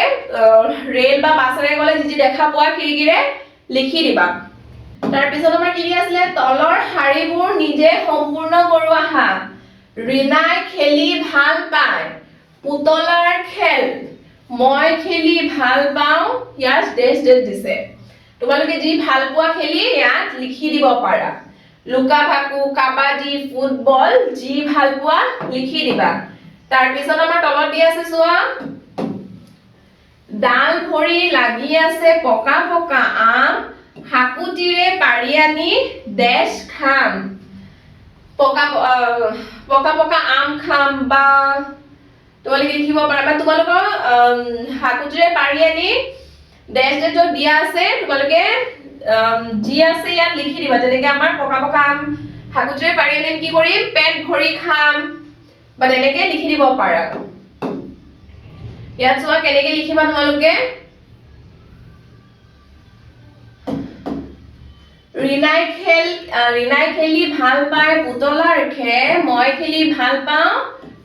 ৰেল বা বাছেৰে গলে যি দেখা পোৱা খিৰিকীৰে লিখি দিবা তাৰ পিছত আমাৰ কি আছিল তলৰ শাৰীবোৰ নিজে সম্পূৰ্ণ কৰো আহা ৰিনাই খেলি ভাল পায় পুতলাৰ খেল মই খেলি ভাল পাওঁ ইয়াত ডেশ দিছে তোমালোকে যি ভাল পোৱা খেলি ইয়াত লিখি দিব পাৰা লুকা ভাকু কাবাডী ফুটবল যি ভাল পোৱা লিখি দিবা তাৰ পিছত আমাৰ তলত দি আছে চোৱা ডাল ভৰি লাগি আছে পকা পকা আম হাকুটিৰে পাৰি আনি দেশ খাম পকা পকা আম খাম বা তোমালোকে লিখিব পাৰা বা তোমালোকৰ হাকুটিৰে পাৰি আনি ডেশ য'ত দিয়া আছে তোমালোকে যি আছে ইয়াত লিখি দিবা যেনেকৈ আমাৰ পকা পকা আম হাকুটিৰে পাৰি আনি কি কৰিম পেট ভৰি খাম বা তেনেকৈ লিখি দিব পাৰা ইয়াত চোৱা কেনেকৈ লিখিবা তোমালোকে ৰিনাই খেলি ভাল পায় পুতলাৰ খেল মই খেলি ভাল পাওঁ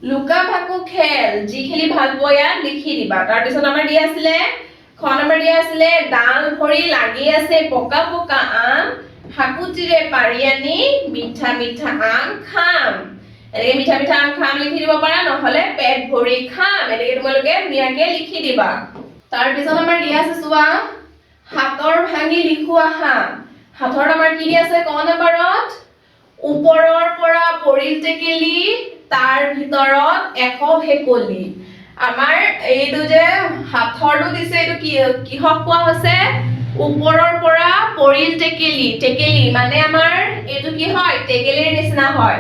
লুকা ভাকু খেল যি খেলি ভাল পোৱা ইয়াত লিখি দিবা তাৰ পিছত আমাৰ দিয়া আছিলে খ নম্বৰ দিয়া আছিলে ডাল ভৰি লাগি আছে পকা পকা আম হাকুটিৰে পাৰি আনি মিঠা মিঠা আম খাম এনেকৈ মিঠা মিঠা আম খাম লিখি দিব পাৰা নহলে পেট ভৰি খাম এনেকৈ তোমালোকে ধুনীয়াকৈ লিখি দিবা তাৰ পিছত আমাৰ দিয়া আছে চোৱা হাতৰ ভাঙি লিখো আহা হাতৰ আমাৰ কি আছে ক নম্বৰত ওপৰৰ পৰা পৰিল টেকেলি তাৰ ভিতৰত এশ ভেকুলী আমাৰ এইটো যে হাতৰটো দিছে এইটো কিহক কোৱা হৈছে ওপৰৰ পৰা পৰিল টেকেলি মানে আমাৰ এইটো কি হয় টেকেলিৰ নিচিনা হয়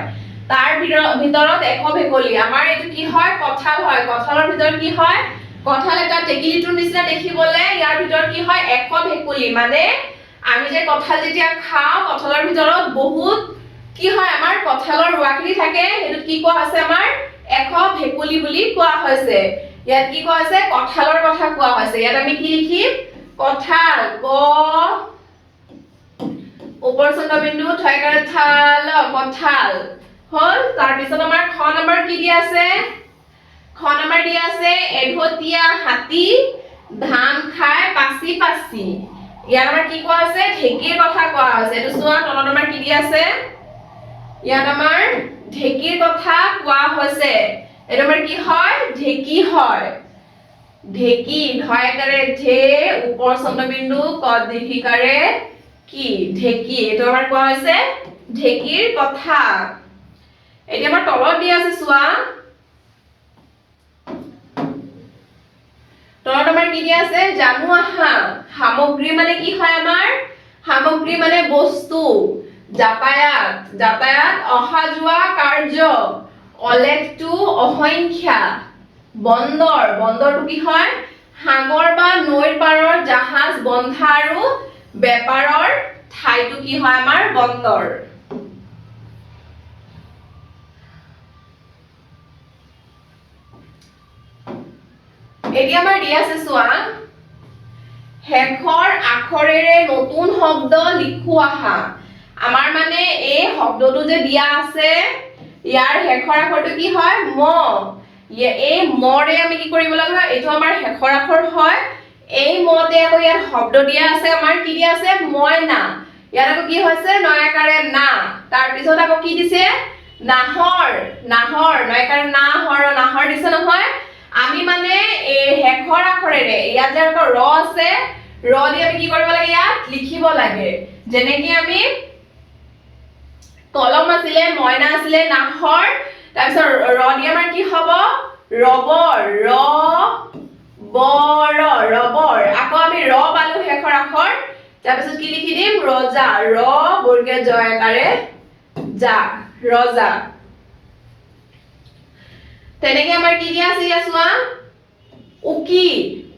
তাৰ ভিতৰত এশ ভেকুলী আমাৰ এইটো কি হয় কঁঠাল হয় কঁঠালৰ ভিতৰত কি হয় কঁঠাল এটা টেকিলিটোৰ নিচিনা দেখিবলৈ ইয়াৰ ভিতৰত কি হয় এশ ভেকুলী মানে আমি যে কঁঠাল যেতিয়া খাওঁ কঁঠালৰ ভিতৰত বহুত কি হয় আমাৰ কঁঠালৰ ৰুৱাখিনি থাকে হেতুত কি কোৱা আছে আমাৰ এশ ভেকুলী বুলি কোৱা হৈছে ইয়াত কি কোৱা হৈছে কঁঠালৰ কথা কোৱা হৈছে ইয়াত আমি কি লিখিম কঁঠাল ক ওপৰ চন্দ্ৰবিন্দু ঠয়কাৰে থাল কঁঠাল হল তাৰ পিছত আমাৰ খ নম্বৰ কি দিয়া আছে খ নম্বৰ দিয়া আছে এঢতিয়া হাতী ধান খাই পাছি পাছি ইয়াত আমাৰ কি কোৱা আছে ঢেকীৰ কথা কোৱা হৈছে এটো চোৱা তলত আমাৰ কি দিয়া আছে ইয়াত আমাৰ ঢেকীৰ কথা কোৱা হৈছে এটো আমাৰ কি হয় ঢেকী হয় ঢেকী ঢয়কাৰে ঢে ওপৰ চন্দ্ৰবিন্দু ক দীৰ্ঘিকাৰে কি ঢেকী এটো আমাৰ কোৱা হৈছে ঢেকীৰ কথা এতিয়া আমাৰ তলত দিয়া আছে চোৱা তলত আমাৰ কি দিয়া আছে জানু আহা সামগ্ৰী মানে কি হয় আমাৰ সামগ্ৰী মানে বস্তু যাতায়াত অহা যোৱা কাৰ্য অলেখটো অসংখ্যা বন্দৰটো কি হয় সাগৰ বা নৈৰ পাৰৰ জাহাজ বন্ধা আৰু বেপাৰৰ ঠাইটো কি হয় আমাৰ বন্দৰ এতিয়া আমাৰ দিয়া আছে চোৱা হেখৰ আখৰেৰে নতুন শব্দ লিখু আহা আমাৰ মানে এই শব্দটো যে দিয়া আছে ইয়াৰ হেখৰ আখৰটো কি হয় ম এই মৰে আমি কি কৰিব লাগে এটো আমাৰ হেখৰ আখৰ হয় এই মতে আকৌ ইয়াত শব্দ দিয়া আছে আমাৰ কি দিয়া আছে ময়না ইয়াত আকৌ কি হৈছে নয়াকাৰে না তাৰ পিছত আকৌ কি দিছে নাহৰ নয়াকাৰে না হৰ নাহৰ দিছে নহয় আমি মানে এই হেখৰ আখৰেৰে ইয়াত যে আকৌ ৰ আছে ৰ দি আমি কি কৰিব লাগে ইয়াত লিখিব লাগে যেনেকৈ আমি কলম আছিলে ময়না আছিলে নাহৰ তাৰ পিছত ৰ দি আমাৰ কি হ'ব ৰবৰ ৰবৰ আকৌ আমি ৰ পালো হেখৰ আখৰ তাৰ পিছত কি লিখি দিম ৰজা ৰ বৰ্গে জয়কাৰে যা ৰজা তেনেকে আমাৰ কি দিয়া আছে ইয়া চোৱা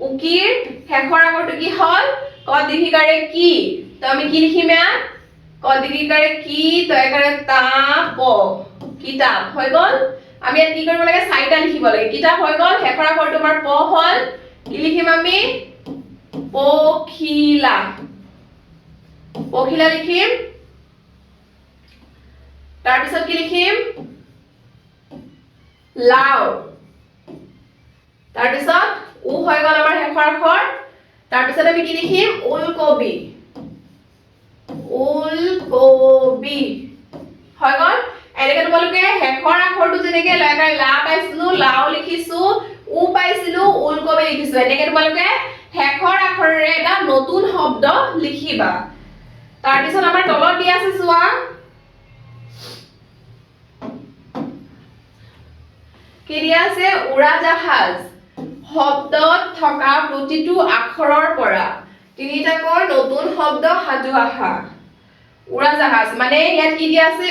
উকিৰ হেখৰ আখৰটো কি হল ক দীৰ্ঘিকাৰে কি তো আমি কি লিখিম ইয়াত ক দীৰ্ঘিকাৰে কি তয়কাৰে তা প কিতাপ হৈ গল আমি ইয়াত কি কৰিব লাগে চাৰিটা লিখিব লাগে কিতাপ হৈ গল হেখৰ আখৰটো আমাৰ প হল কি লিখিম আমি পখিলা লিখিম তাৰ পিছত কি লিখিম লাও তাৰ পিছত উ হৈ গল আমাৰ হেখৰ আখৰ তাৰ পিছত আমি কি লিখিম ওলকবি হৈ গল এনেকে তোমালোকে হেখৰ আখৰটো যেনেকে লয়কাৰে লা পাইছিলো লাও লিখিছো উ পাইছিলো ওলকবি লিখিছো এনেকে তোমালোকে হেখৰ আখৰেৰে এটা নতুন শব্দ লিখিবা তাৰ পিছত আমাৰ তলত দিয়া আছে চোৱা কি দিয়া আছে উৰাজাহাজ শব্দত থকা প্ৰতিটো আখৰৰ পৰা তিনিটাকৈ নতুন শব্দ সাজু আহা উৰাজাহাজ মানে ইয়াত কি দিয়া আছে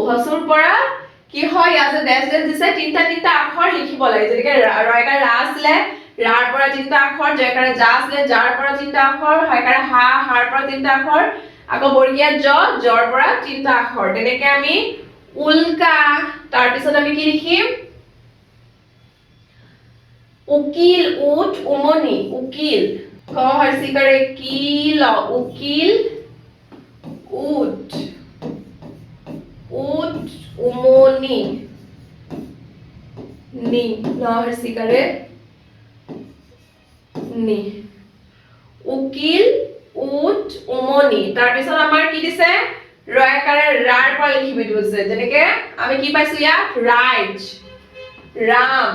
হসুৰ পৰা কি হয় ইয়াত যে ডেশ দিছে তিনিটা আখৰ লিখিব লাগে যেনেকৈ ৰয়কাৰে ৰা আছিলে ৰাৰ পৰা তিনিটা আখৰ জয়কাৰে যা আছিলে যাৰ পৰা তিনিটা আখৰ হয়কাৰে হাৰ পৰা তিনিটা আখৰ আকৌ বৰ্গীয়া জৰ পৰা তিনিটা আখৰ তেনেকে আমি উল্কা তাৰ পিছত আমি কি লিখিম উকিল উট উমনি উকিল ক হৰ্ষিকাৰে কিল উকিল উট উমনি নি ন হৰ্ষিকাৰে নি উকিল উট উমনি তাৰ পিছত আমাৰ কি দিছে ৰয়কাৰে ৰাৰ পৰা লিখিব দিছে যেনেকে আমি কি পাইছো ইয়াত ৰাইট ৰাম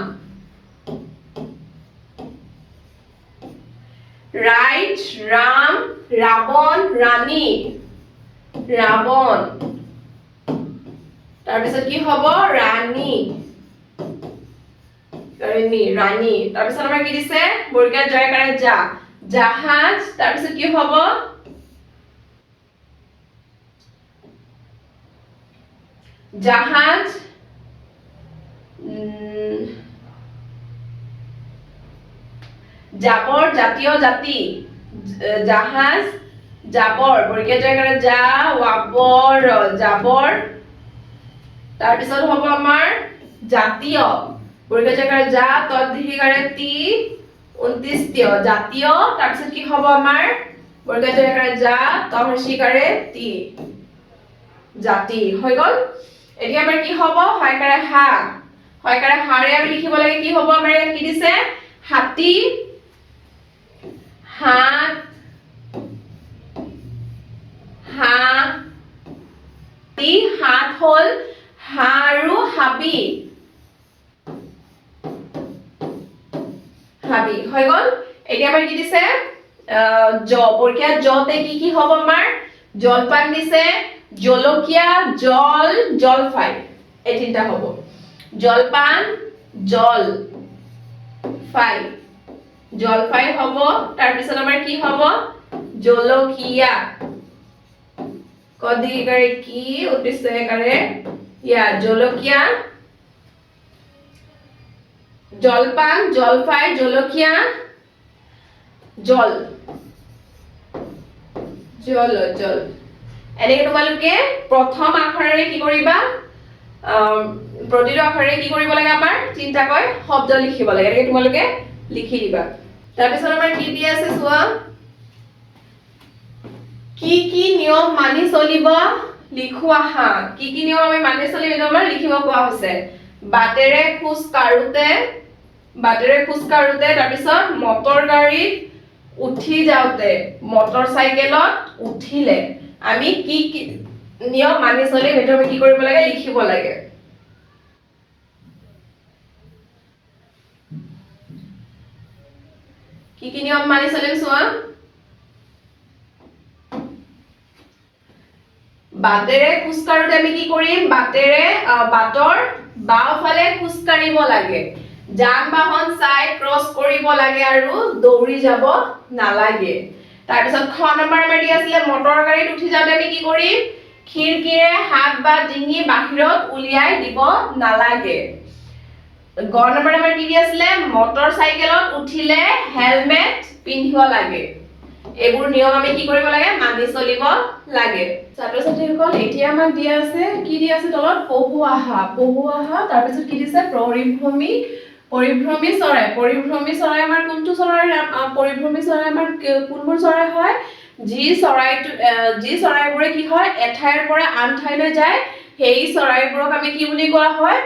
ৰাৱণ ৰাণী ৰাৱণ তাৰ পিছত কি হ'ব ৰাণী তাৰ পিছত আমাৰ কি দিছে বৰ্গীয়া জয়কাৰে যা জাহাজ তাৰ পিছত কি হ'ব জাহাজ জাবৰ জাতীয় জাতি জাহাজ জাবৰ বৰ্গীয়কাৰে যা ৱাবৰ জাবৰ তাৰপিছত হ'ব আমাৰ জাতীয় বৰ্গীয়কাৰে যা তদ্ধিকাৰে তি 29 জাতীয় তাৰপিছত কি হ'ব আমাৰ বৰ্গীয়কাৰে যা তহৰ্ষিকাৰে তি জাতি হৈ গল এতিয়া আমাৰ কি হ'ব হয়কাৰে হা হয়কাৰে হাৰে আমি লিখিব লাগে কি হ'ব আমাৰ ইয়াত কি দিছে হাতী হাত হাতী হাত হল হাৰু হাবি হাবি হৈ গল এতিয়া আমাৰ কি দিছে জ পৰীক্ষা জতে কি হ'ব আমাৰ জলপান দিছে জলকীয়া জল জলফাই এই তিনটা হ'ব জলপান জল ফাই জলফাই হ'ব তাৰ পিছত আমাৰ কি হ'ব জলকীয়া কদিকাৰে কি উদ্দেশ্যকাৰে ইয়া জলকীয়া জলপান জলফাই জলকীয়া জল জল জল এনেকে তোমালোকে প্ৰথম আখৰেৰে কি কৰিবা প্ৰতিটো আখৰেৰে কি কৰিব লাগে আমাৰ চিন্তাকৈ শব্দ লিখিব লাগে এনেকে তোমালোকে লিখি দিবা তাৰপিছত আমাৰ কি দি আছে চোৱা কি নিয়ম মানি চলিব লিখোৱা হা কি নিয়ম আমি মানি চলিব এটা আমাৰ লিখিব কোৱা হৈছে বাটেৰে খোজ কাঢ়োতে তাৰপিছত মটৰ গাড়ীত উঠি যাওঁতে মটৰ চাইকেলত উঠিলে আমি কি নিয়ম মানি চলিম এটা আমি কি কৰিব লাগে লিখিব লাগে কি নিয়ম মানি চলিম চোৱা বাটেৰে খোজ কাঢ়োতে আমি কি কৰিম বাটেৰে বাটৰ বাওঁফালে খোজ কাঢ়িব লাগে যান বাহন চাই ক্ৰছ কৰিব লাগে আৰু দৌৰি যাব নালাগে তাৰপিছত খ নম্বৰ আমাৰ দি আছিল মটৰ গাড়ীত উঠি যাওঁতে আমি কি কৰিম খিৰকিৰে হাত বা ডিঙি বাহিৰত উলিয়াই দিব নালাগে গ নম্বৰ আমাৰ কি দি আছিল মটৰ চাইকেলত উঠিলে হেলমেট পিন্ধিব লাগে এইবোৰ নিয়ম আমি কি কৰিব লাগে মানি চলিব লাগে ছাত্ৰ ছাত্ৰীসকল এতিয়া আমাক দিয়া আছে কি দিয়া আছে তলত পহুআহা তাৰপিছত কি দিছে পৰিভ্ৰমী চৰাই আমাৰ কোনটো চৰাই পৰিভ্ৰমী চৰাই আমাৰ কোনবোৰ চৰাই হয় যি চৰাইবোৰে কি হয় এঠাইৰ পৰা আন ঠাইলৈ যায় সেই চৰাইবোৰক আমি কি বুলি কোৱা হয়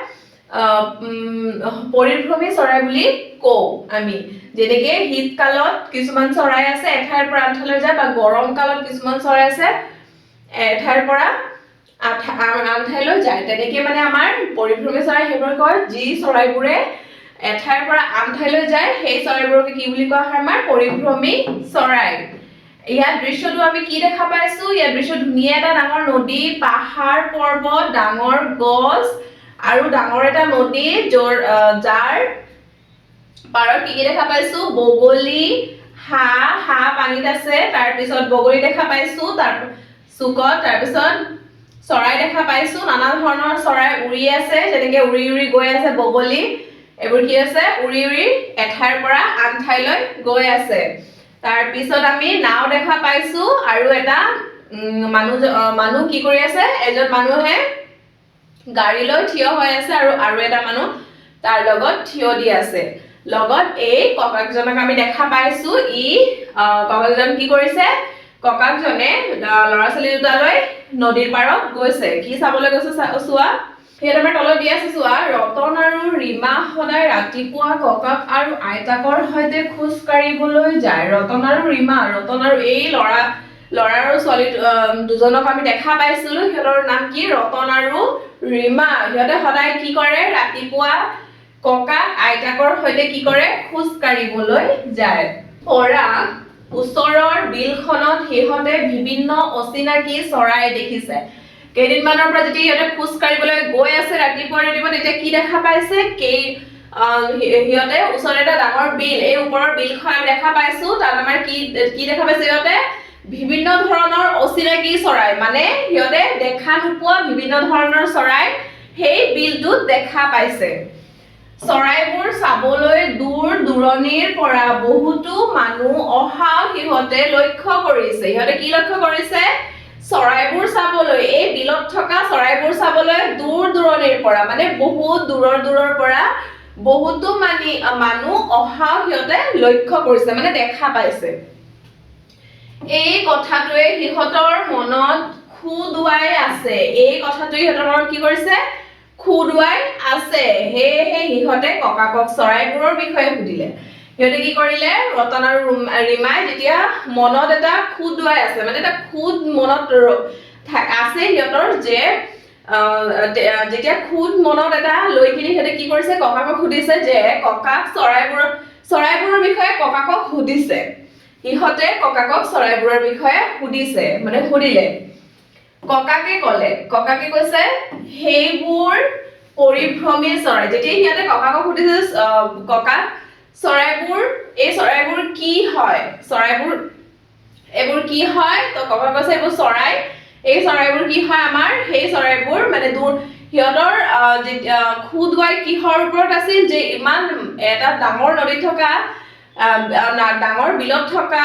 পৰিভ্ৰমী চৰাই বুলি কওঁ আমি যেনেকে শীতকালত কিছুমান চৰাই আছে এঠাইৰ পৰা আন ঠাইলৈ যায় বা গৰম কালত কিছুমান চৰাই আছে এঠাইৰ পৰা আন ঠাইলৈ যায় তেনেকে মানে আমাৰ পৰিভ্ৰমী চৰাই সেইবোৰ কয় যি চৰাইবোৰে এঠাইৰ পৰা আন ঠাইলৈ যায় সেই চৰাইবোৰক কি বুলি কোৱা হয় আমাৰ পৰিভ্ৰমী চৰাই ইয়াত দৃশ্যটো আমি কি দেখা পাইছো ইয়াত দৃশ্য ধুনীয়া এটা ডাঙৰ নদী পাহাৰ পৰ্বত ডাঙৰ গছ আৰু ডাঙৰ এটা নদী যাৰ পাৰত কি দেখা পাইছো বগলী হাঁহ পানীত আছে তাৰ পিছত বগলী দেখা পাইছো তাৰ চুকত তাৰ পিছত চৰাই দেখা পাইছো নানা ধৰণৰ চৰাই উৰি আছে যেনেকে উৰি গৈ আছে বগলী এইবোৰ কি আছে উৰি এঠাইৰ পৰা আন ঠাইলৈ গৈ আছে তাৰ পিছত আমি নাও দেখা পাইছো আৰু এটা মানুহ কি কৰি আছে এজন মানুহে গাড়ী লৈ থিয় হৈ আছে আৰু এটা মানুহ তাৰ লগত থিয় দি আছে লগত এই ককাকজনক আমি দেখা পাইছো ককাকজন কি কৰিছে ককাকজনে ল'ৰা ছোৱালী দুটালৈ নদীৰ পাৰত গৈছে কি চাবলৈ গৈছে চোৱা হেত আমাৰ তলত দি আছে চোৱা ৰতন আৰু ৰীমা সদায় ৰাতিপুৱা ককাক আৰু আইতাকৰ সৈতে খোজ কাঢ়িবলৈ যায় ৰতন আৰু এই ল'ৰা আৰু ছোৱালী দুজনক আমি দেখা পাইছিলো সিহঁতৰ নাম কি ৰতন আৰু ৰীমা সিহঁতে সদায় কি কৰে ৰাতিপুৱা ককাক আইতাকৰ সৈতে কি কৰে খোজ কাঢ়িবলৈ যায় পৰা ওচৰৰ বিলখনত সিহঁতে বিভিন্ন অচিনাকি চৰাই দেখিছে কেইদিনমানৰ পৰা যেতিয়া সিহঁতে খোজ কাঢ়িবলৈ গৈ আছে ৰাতিপুৱা তেতিয়া কি দেখা পাইছে সিহঁতে ওচৰতে এটা ডাঙৰ বিল এই ওপৰৰ বিলখন আমি দেখা পাইছো তাত আমাৰ কি দেখা পাইছে সিহঁতে বিভিন্ন ধৰণৰ অচিনাকি চৰাই মানে সিহঁতে দেখা নোপোৱা বিভিন্ন ধৰণৰ চৰাই সেই বিলটোত দেখা পাইছে চৰাইবোৰ চাবলৈ দূৰ দূৰণিৰ পৰা বহুতো মানুহ অহা সিহঁতে লক্ষ্য কৰিছে সিহঁতে কি লক্ষ্য কৰিছে চৰাইবোৰ চাবলৈ এই বিলত থকা চৰাইবোৰ চাবলৈ দূৰ দূৰণিৰ পৰা মানে বহুত দূৰৰ পৰা বহুতো মানুহ অহা সিহঁতে লক্ষ্য কৰিছে মানে দেখা পাইছে এই কথাটোৱে সিহঁতৰ মনত খুদুৱাই আছে এই কথাটোৱে সিহঁতৰ মনত কি কৰিছে খুদুৱাই আছে হেহে সিহঁতে ককাকক চৰাইবোৰৰ বিষয়ে সুধিলে সিহঁতে কি কৰিলে ৰতন আৰু ৰীমাই যেতিয়া মনত এটা খুদুৱাই আছে মানে এটা খুদ মনত আছে সিহঁতৰ যে যেতিয়া খুদ মনত এটা লৈ কিনি সিহঁতে কি কৰিছে ককাকক সুধিছে যে ককাক চৰাইবোৰৰ বিষয়ে ককাকক সুধিছে সিহঁতে ককাকক চৰাইবোৰৰ বিষয়ে সুধিছে মানে সুধিলে ককাকে কৈছে সেইবোৰ পৰিভ্ৰমী চৰাই যেতিয়া সিহঁতে ককাকক সুধিছে ককাক এই চৰাইবোৰ কি হয় এইবোৰ কি হয় তো ককাক কৈছে এইবোৰ চৰাই এই চৰাইবোৰ কি হয় আমাৰ সেই চৰাইবোৰ মানে সিহঁতৰ খুদুৱাই কিহৰ ওপৰত আছিল যে ইমান এটা ডাঙৰ নদীত থকা ডাঙৰ বিলত থকা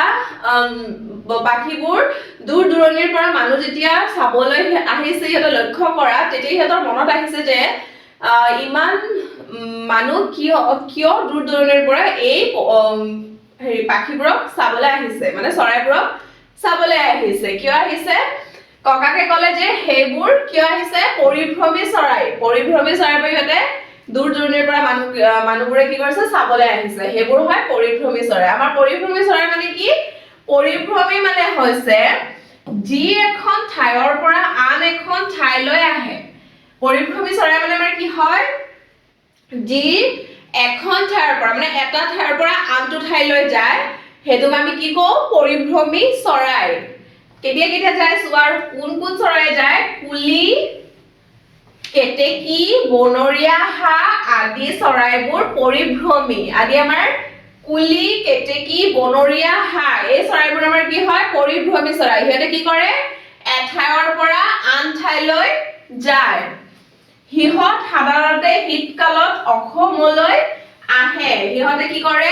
পাখিবোৰ দূৰ দূৰণিৰ পৰা মানুহ যেতিয়া চাবলৈ আহিছে সিহঁতে লক্ষ্য কৰা তেতিয়া সিহঁতৰ মনত আহিছে যে ইমান মানুহ কিয় দূৰ দূৰণিৰ পৰা এই পাখিবোৰক চাবলৈ আহিছে মানে চৰাইবোৰক চাবলৈ আহিছে কিয় আহিছে ককাকে ক'লে যে সেইবোৰ কিয় আহিছে পৰিভ্ৰমী চৰাইবোৰ সিহঁতে দূৰ দূৰণিৰ পৰা মানুহবোৰে কি কৰিছে চাবলৈ আহিছে সেইবোৰ হয় পৰিভ্ৰমী চৰাই আমাৰ পৰিভ্ৰমী চৰাই মানে কি পৰিভ্ৰমী মানে হৈছে যি এখন ঠাইৰ পৰা আন এখন ঠাইলৈ আহে পৰিভ্ৰমী চৰাই মানে আমাৰ কি হয় যি এখন ঠাইৰ পৰা মানে এটা ঠাইৰ পৰা আনটো ঠাইলৈ যায় হেতুক আমি কি কওঁ পৰিভ্ৰমী চৰাই কেতিয়া যায় চোৱা কোন চৰাই যায় কুলি কেতেকী বনৰীয়া হাঁহ আদি চৰাইবোৰ পৰিভ্ৰমী আদি আমাৰ কুলি কেতেকী বনৰীয়া হাঁহ এই চৰাইবোৰ আমাৰ কি হয় পৰিভ্ৰমী চৰাই সিহঁতে কি কৰে এঠাইৰ পৰা আন ঠাইলৈ যায় সিহঁত সাধাৰণতে শীতকালত অসমলৈ আহে সিহঁতে কি কৰে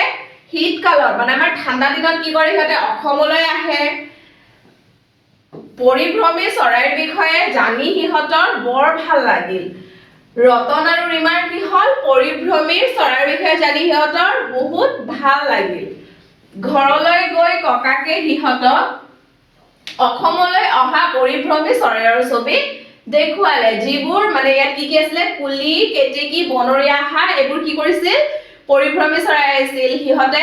শীতকালত মানে আমাৰ ঠাণ্ডা দিনত কি কৰে সিহঁতে অসমলৈ আহে পৰিভ্ৰমী চৰাইৰ বিষয়ে জানি সিহঁতৰ বৰ ভাল লাগিল ৰতন আৰু ৰীমাৰ কি হ'ল পৰিভ্ৰমী চৰাইৰ বিষয়ে জানি সিহঁতৰ বহুত ভাল লাগিল ঘৰলৈ গৈ ককাকে সিহঁতক অসমলৈ অহা পৰিভ্ৰমী চৰাইৰ ছবি দেখুৱালে যিবোৰ মানে ইয়াত কি আছিলে কুলি কেতেকী বনৰীয়া হাঁহ এইবোৰ কি কৰিছিল পৰিভ্ৰমী চৰাই আছিল সিহঁত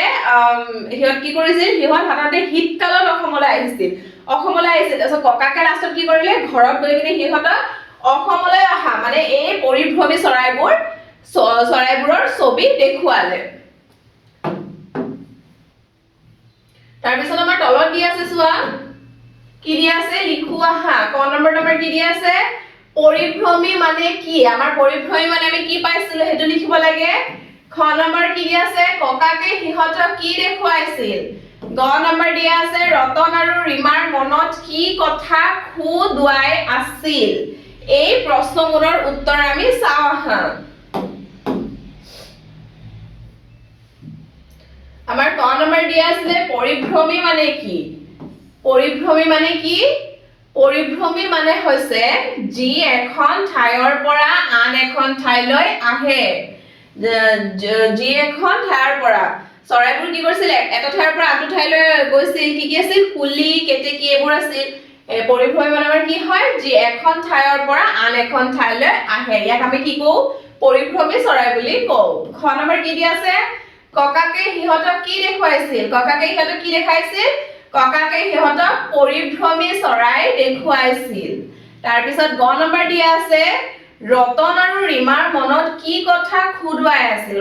কি কৰিছিল সিহঁত সাধাৰণতে শীতকালত অসমলৈ আহিছিল তাৰপিছত ককাকে লাষ্টত কি কৰিলে ঘৰত গৈ কিনে সিহঁতক অসমলৈ অহা মানে এই পৰিভ্ৰমী চৰাইবোৰৰ ছবি দেখুৱালে তাৰপিছত আমাৰ তলত কি আছে চোৱা কি দিয়া আছে লিখোৱা হা ক নম্বৰ কি দিয়া আছে পৰিভ্ৰমী মানে কি আমাৰ পৰিভ্ৰমী মানে আমি কি পাইছিলো হেতু লিখিব লাগে খ নম্বৰ কি দিয়া আছে ককাকে সিহঁতক কি দেখুৱাইছিল গ নম্বৰ দিয়া আছে ৰতন আৰু ৰীমাৰ মনত কি কথা খুদুৱাই আছিল এই প্ৰশ্নবোৰৰ উত্তৰ আমি চাওঁ আহা আমাৰ ক নম্বৰ দিয়া আছে পৰিভ্ৰমী মানে কি পৰিভ্ৰমী মানে হৈছে যি এখন ঠাইৰ পৰা আন এখন ঠাইলৈ আহে যি এখন ঠাইৰ পৰা চৰাইবোৰ কি কৰিছিল এটা ঠাইৰ পৰা আনটো ঠাইলৈ গৈছিল কি আছিল কুলি কেতেকী এইবোৰ আছিল পৰিভ্ৰমী মানে আমাৰ কি হয় যি এখন ঠাইৰ পৰা আন এখন ঠাইলৈ আহে ইয়াক আমি কি কওঁ পৰিভ্ৰমী চৰাই বুলি কওঁ খ নম্বৰ কি দিয়া আছে ককাকে সিহঁতক কি দেখুৱাইছিল ককাকে সিহঁতক পৰিভ্ৰমী চৰাই দেখুৱাইছিল তাৰপিছত গ নম্বৰ দিয়া আছে ৰতন আৰু ৰীমাৰ মনত কি কথা খুদুৱাই আছিল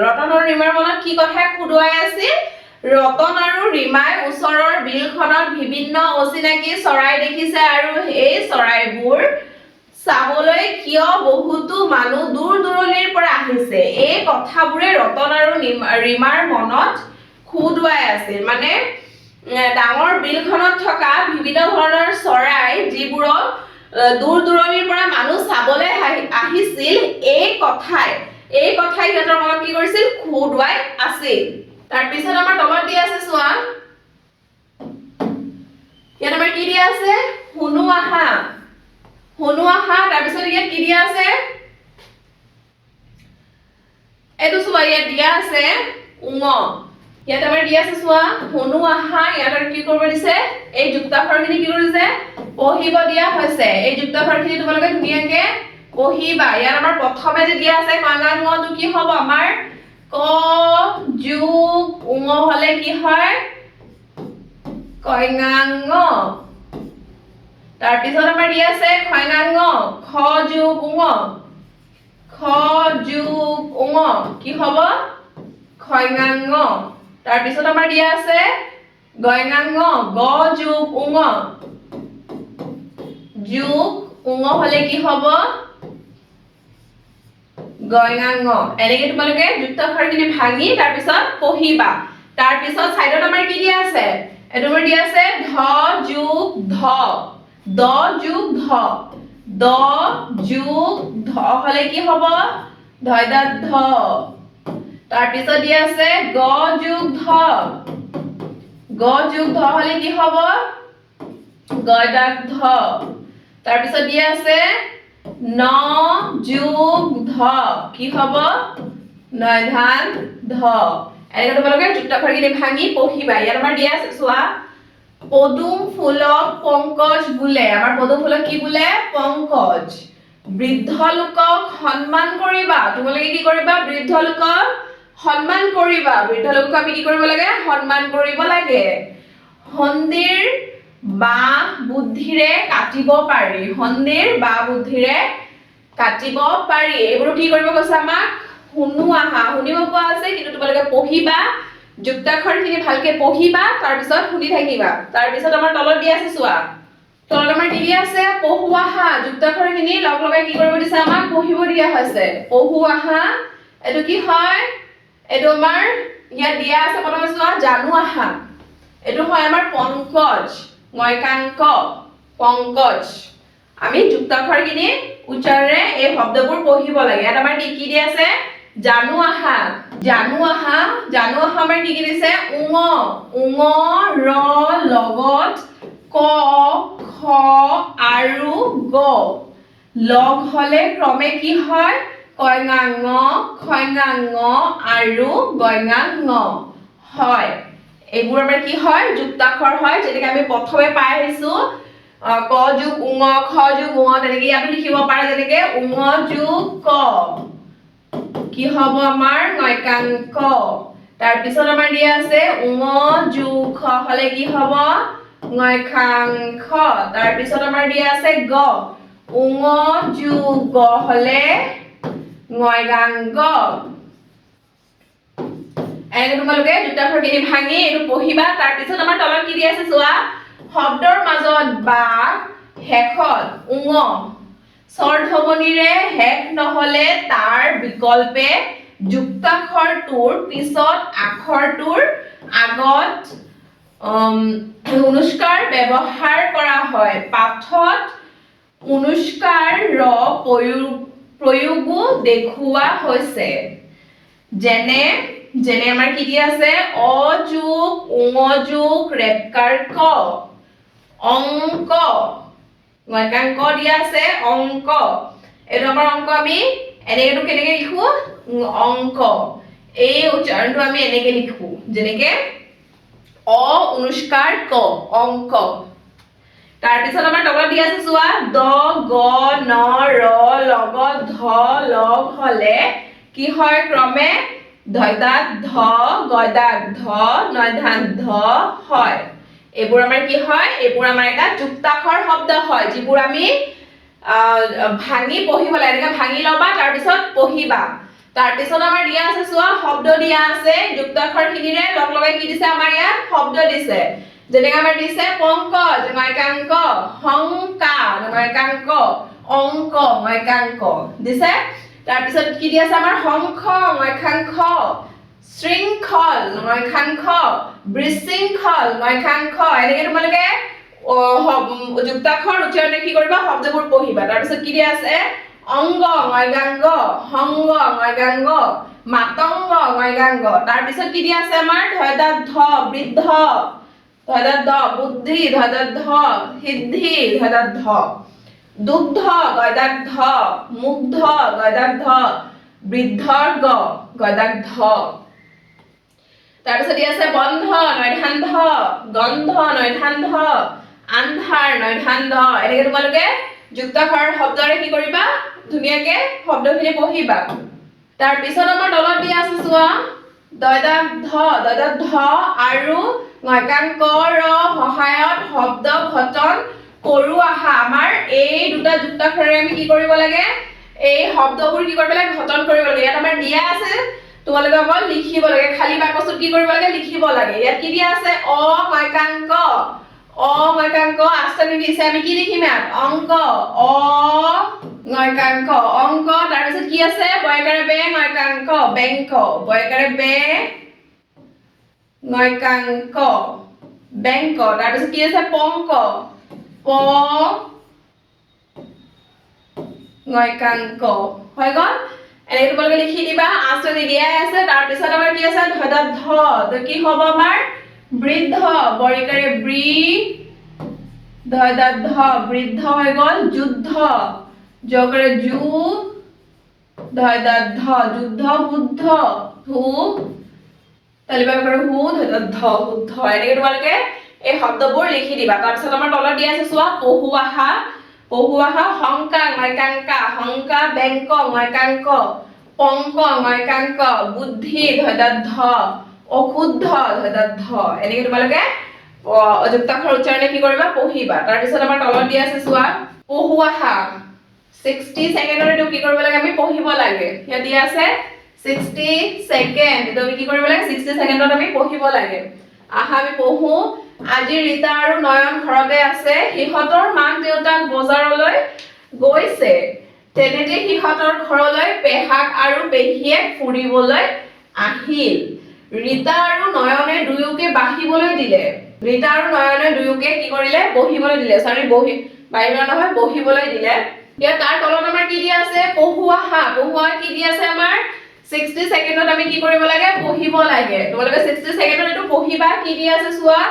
ৰতন আৰু ৰীমাই ওচৰৰ বিলখনত বিভিন্ন অচিনাকি চৰাই দেখিছে আৰু এই চৰাইবোৰ চাবলৈ কিয় বহুতো মানুহ দূৰ দূৰণিৰ পৰা আহিছে এই কথাবোৰে ৰতন আৰু ৰীমাৰ মনত খুদুৱাই আছিল মানে ডাঙৰ বিলখনত থকা বিভিন্ন ধৰণৰ চৰাই যিবোৰক দূৰ দূৰণিৰ পৰা মানুহ চাবলৈ আহিছিল এই কথাই সিহঁতৰ মনত কি কৰিছিল খুদুৱাই আছিল তাৰপিছত আমাৰ তলত দিয়া আছে চোৱা ইয়াত আমাৰ কি দিয়া আছে শুনো আহা তাৰপিছত ইয়াত কি দিয়া আছে এইটো চোৱা ইয়াত দিয়া আছে উঙ ইয়াত আমাৰ দিয়া আছে চোৱা শুনো আহা ইয়াত কি কৰিব দিছে এই যুক্তাক্ষৰখিনি কি কৰিছে পঢ়িব দিয়া হৈছে এই যুক্তাক্ষৰখিনি তোমালোকে ধুনীয়াকে পঢ়িবা ইয়াত আমাৰ প্ৰথমে যে দিয়া আছে কঙাঙটো কি হ'ব আমাৰ ক যুগ উঙ হলে কি হয় কঙাঙ তাৰপিছত আমাৰ দিয়া আছে খঙাঙ খ যুগ উঙ কি হ'ব খঙাঙ তাৰপিছত আমাৰ দিয়া আছে গঙাঙ গ যুগ উঙ হলে কি হ'ব গঙাঙ এনেকে তোমালোকে যুক্তাক্ষৰখিনি ভাঙি তাৰপিছত পঢ়িবা তাৰপিছত সাইডত আমাৰ কি দিয়া আছে এটো আমাৰ দিয়া আছে ধ যুগ ধ দ যুগ ধ হলে কি হ'ব ধয়দাত ধ তাৰপিছত দিয়া আছে গ যুগ ধ হলে কি হ'ব গয়দাত ধ তাৰপিছত দিয়া আছে ন যুগ ধ কি হ'ব নয়ধান ধ এনেকৈ তোমালোকে যুক্তাক্ষৰখিনি ভাঙি পঢ়িবা ইয়াত আমাৰ দিয়া আছে চোৱা পদুম ফুলক পংকজ বোলে আমাৰ পদুম ফুলক কি বোলে পংকজ বৃদ্ধ লোকক সন্মান কৰিবা তোমালোকে কি কৰিবা বৃদ্ধ লোকক সন্মান কৰিবা বৃদ্ধ লোকক আমি কি কৰিব লাগে সন্মান কৰিব লাগে সন্ধিৰ বাহ বুদ্ধিৰে কাটিব পাৰি এইবোৰ কি কৰিব কৈছে আমাক শুনো আহা শুনিব পোৱা আছে কিন্তু তোমালোকে পঢ়িবা যুক্তাক্ষৰখিনি ভালকে পঢ়িবা তাৰপিছত শুনি থাকিবা তাৰপিছত আমাৰ তলত দিয়া আছে চোৱা তলত আমাৰ কি দিয়া আছে পঢ়ুৱা আহা যুক্তাক্ষৰখিনি লগ লগাই কি কৰিব দিছে আমাক পঢ়িব দিয়া হৈছে পঢ়ুৱা আহা এটো কি হয় এটো আমাৰ ইয়াত দিয়া আছে প্ৰথমে চোৱা জানো আহা এটো হয় আমাৰ পংকজ ময়কাংক পংকজ আমি যুক্তাক্ষৰখিনি উচ্চাৰণে এই শব্দবোৰ পঢ়িব লাগে ইয়াত আমাৰ কি দিয়া আছে জানো আহা আমাৰ কি দিছে উঙ ৰ লগত ক খ আৰু গ লগ হলে ক্ৰমে কি হয় কঙাঙ খঙাঙ আৰু গঙাঙ হয় এইবোৰ আমাৰ কি হয় যুক্তাক্ষৰ হয় যেনেকৈ আমি প্ৰথমে পাই আহিছো ক যুগ উঙ খ যুগ উঙ তেনেকৈ ইয়াতো লিখিব পাৰে যেনেকৈ উঙ যুগ ক কি হ'ব আমাৰ নয়কাংক তাৰপিছত আমাৰ দিয়া আছে উঙ যুগ খ হলে কি হ'ব নয়খাংখ তাৰপিছত আমাৰ দিয়া আছে গ উঙ যুগ গ হলে নয়গাংগ এনেকৈ তোমালোকে যুক্তাক্ষৰখিনি ভাঙি এইটো পঢ়িবা তাৰপিছত আমাৰ তলত কি দিয়া আছে চোৱা শব্দৰ মাজত বা শেষত উঙ স্বৰধ্বনিৰে শেষ নহলে তাৰ বিকল্পে যুক্তাক্ষৰটোৰ পিছত আখৰটোৰ আগত অনুষ্কাৰ ব্যৱহাৰ কৰা হয় পাঠত অনুষ্কাৰ ৰ প্ৰয়োগো দেখুওৱা হৈছে যেনে আমাৰ কি দিয়া আছে অ যুগ উঙ যুগ ৰেপকাৰ ক অংক নয়কাংক দিয়া আছে অংক এইটো আমাৰ অংক আমি এনেকেটো কেনেকৈ লিখো অংক এই উচ্চাৰণটো আমি এনেকৈ লিখো যেনেকৈ অ অনুষ্কাৰ ক অংক তাৰপিছত আমাৰ তলত দিয়া আছে চোৱা দ গ ন ৰ লগত ধ লগ হলে কি হয় ক্ৰমে ধয়দাত ধ গয়দাত ধ নয়ধান ধ হয় এইবোৰ আমাৰ কি হয় এইবোৰ আমাৰ এটা যুক্তাক্ষৰ শব্দ হয় যিবোৰ আমি ভাঙি পঢ়িব লাগে এনেকৈ ভাঙি ল'বা তাৰপিছত পঢ়িবা তাৰপিছত আমাৰ দিয়া আছে চোৱা শব্দ দিয়া আছে যুক্তাক্ষৰখিনিৰে লগ লগাই কি দিছে আমাৰ ইয়াত শব্দ দিছে যেনেকৈ আমাৰ দিছে পংকজ নয়কাংক হংকা নয়কাংক অংক নয়কাংক দিছে তাৰপিছত কি দিয়া আছে আমাৰ শংখ নয়খাংখ শৃংখল নয়খাংখ বিশৃংখল নয়খাংখ এনেকে তোমালোকে যুক্তাক্ষৰ উচ্চাৰণে কি কৰিবা শব্দবোৰ পঢ়িবা তাৰ পিছত কি দিয়া আছে অংগ নয়গাংগ সংগ নয়গাংগ মাতংগ নয়গাংগ তাৰ পিছত কি দিয়া আছে আমাৰ ধয়দাত ধ বৃদ্ধ ধয়দাত দ বুদ্ধি ধয়দাত ধ সিদ্ধি ধয়দাত ধ দুগ্ধ গয়দাত ধ মুগ্ধ গয়দাত ধ বৃদ্ধৰ গ গয়দাত ধ তাৰ পিছত দিয়া আছে বন্ধ নয়ধান ধ গন্ধ নয়ধান ধ আন্ধাৰ নয়ধান ধ এনেকে তোমালোকে যুক্তাক্ষৰ শব্দৰে কি কৰিবা ধুনীয়াকে শব্দখিনি পঢ়িবা তাৰ পিছত আমাৰ তলত দিয়া আছে চোৱা দয়দাত ধ আৰু নয়কাংকৰ সহায়ত শব্দ গঠন কৰো আহা আমাৰ এই দুটা যুক্তাক্ষৰে আমি কি কৰিব লাগে এই শব্দবোৰ কি কৰিব লাগে গঠন কৰিব লাগে ইয়াত আমাৰ দিয়া আছে তোমালোকে অকল লিখিব লাগে খালি বাকচত কি কৰিব লাগে লিখিব লাগে ইয়াত কি দিয়া আছে অময়কাংক আস্তানি দিছে আমি কি লিখিম ইয়াত অংক নয়কাংক অংক তাৰ পিছত কি আছে বয়কাৰে বে নয়কাংক বেংক বয়কাৰে বে নয়কাংক বেংক তাৰ পিছত কি আছে পংক প নয়কাংক হৈ গ'ল এনেকে তোমালোকে লিখি দিবা আস্তানি দিয়াই আছে তাৰ পিছত আমাৰ কি আছে ধয়দাত ধ তো কি হ'ব আমাৰ বৃদ্ধ বয়কাৰে বৃ ধয়দাত ধ বৃদ্ধ হৈ গ'ল যুদ্ধ জকাৰে জু ধয়দাত ধ যুদ্ধ বুদ্ধ হু তালিবা কৰে হু ধয়দাত ধ বুদ্ধ এনেকে তোমালোকে এই শব্দবোৰ লিখি দিবা তাৰ পিছত আমাৰ তলত দিয়া আছে চোৱা পহুৱাহা হংকা নয়কাংকা হংকা বেংক নয়কাংক পংক নয়কাংক বুদ্ধি ধয়দাত ধ অশুদ্ধ ধয়দাত ধ এনেকে তোমালোকে যুক্তাক্ষৰ উচ্চাৰণে কি কৰিবা পঢ়িবা তাৰ পিছত আমাৰ তলত দিয়া আছে চোৱা পহুৱাহা 60 সেকেন্ডৰ এটো কি কৰিব লাগে আমি পঢ়িব লাগে ইয়াত দিয়া আছে 60 সেকেন্ড এটো আমি কি কৰিব লাগে 60 সেকেন্ডত আমি পঢ়িব লাগে আহা আমি পঢ়ো আজি ৰীতা আৰু নয়ন ঘৰতে আছে হিহঁতৰ মাক দেউতাক বজাৰলৈ গৈছে তেনেতে হিহঁতৰ ঘৰলৈ পেহাক আৰু পেহীয়ে ফুৰিবলৈ আহিল ৰীতা আৰু নয়নে দুয়োকে বাহিবলৈ দিলে ৰীতা আৰু নয়নে দুয়োকে কি কৰিলে বহিবলৈ দিলে সৰি বাহিৰ নহয় বহিবলৈ দিলে ইয়াত তাৰ তলত আমাৰ কি দিয়া আছে পহুৱাহা কি দিয়া আছে আমাৰ 60 সেকেন্ডত আমি কি কৰিব লাগে পঢ়িব লাগে তোমালোকে 60 সেকেন্ডত এটো পঢ়িবা কি দিয়া আছে চোৱা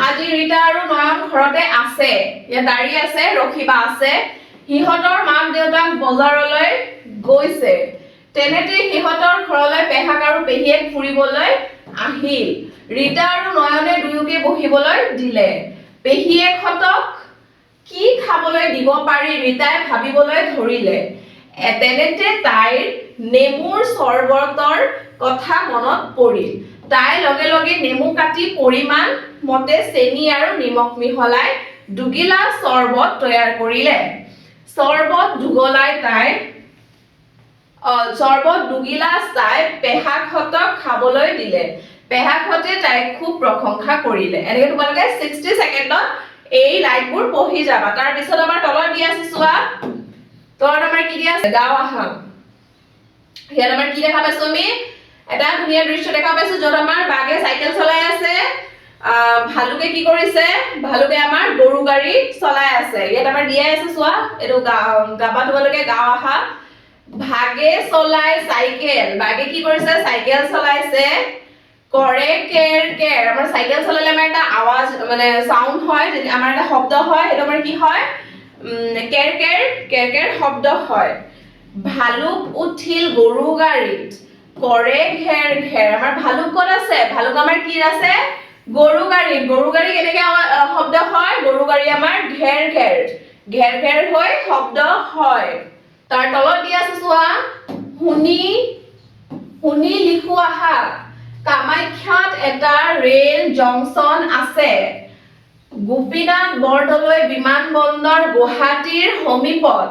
আজি ৰীতা আৰু নয়ন ঘৰতে আছে ইয়াত দাঁড়ি আছে ৰখিবা আছে হিহঁতৰ মাক দেউতাক বজাৰলৈ গৈছে তেনেতে হিহঁতৰ ঘৰলৈ পেহাক আৰু পেহীয়েক ফুৰিবলৈ আহিল ৰীতা আৰু নয়নে দুয়োকে বহিবলৈ দিলে পেহীয়েকহঁতক কি খাবলৈ দিব পাৰি ৰীতাই ভাবিবলৈ ধৰিলে তেনেতে তাইৰ নেমুৰ চৰবতৰ কথা মনত পৰিল তাই লগে লগে নেমু কাটি পৰিমাণ মতে চেনি আৰু নিমখ মিহলাই দুগিলাচ চৰবত তৈয়াৰ কৰিলে চৰবত দুগিলাচ তাই পেহাকহঁতক খাবলৈ দিলে পেহাকহঁতে তাইক খুব প্ৰশংসা কৰিলে এনেকে তোমালোকে 60 সেকেন্ডত এই লাইনবোৰ পঢ়ি যাবা তাৰ পিছত আমাৰ তলত দিয়া আছে চোৱা তলত আমাৰ কি দিয়া আছে গাঁও আহা ইয়াত আমাৰ কি দেখা পাইছো আমি এটা ধুনীয়া দৃশ্য দেখা পাইছো যত আমাৰ বাগে সাইকেল চলাই আছে ভালুকে কি কৰিছে ভালুকে আমাৰ গৰু গাড়ী চলাই আছে ইয়াত আমাৰ দিয়া আছে চোৱা এটো গাবা তোমালোকে গাঁও আহা ভাগে চলাই সাইকেল বাগে কি কৰিছে সাইকেল চলাইছে কৰে কেৰ আমাৰ সাইকেল চলালে আমাৰ এটা আৱাজ মানে সাউন্ড হয় আমাৰ এটা শব্দ হয় এটো আমাৰ কি হয় কেৰ শব্দ হয় ভালুক উঠিল গৰু গাড়ীত কৰে ঘেৰ আমাৰ ভালুক ক'ত আছে ভালুক আমাৰ কি আছে গৰু গাড়ী কেনেকে শব্দ হয় গৰু গাড়ী আমাৰ ঘেৰ হৈ শব্দ হয় তাৰ তলত দিয়া আছে চোৱা শুনি লিখো আহা কামাখ্যাত এটা ৰেল জংচন আছে গোপীনাথ বৰদলৈ বিমানবন্দৰ গুৱাহাটীৰ সমীপত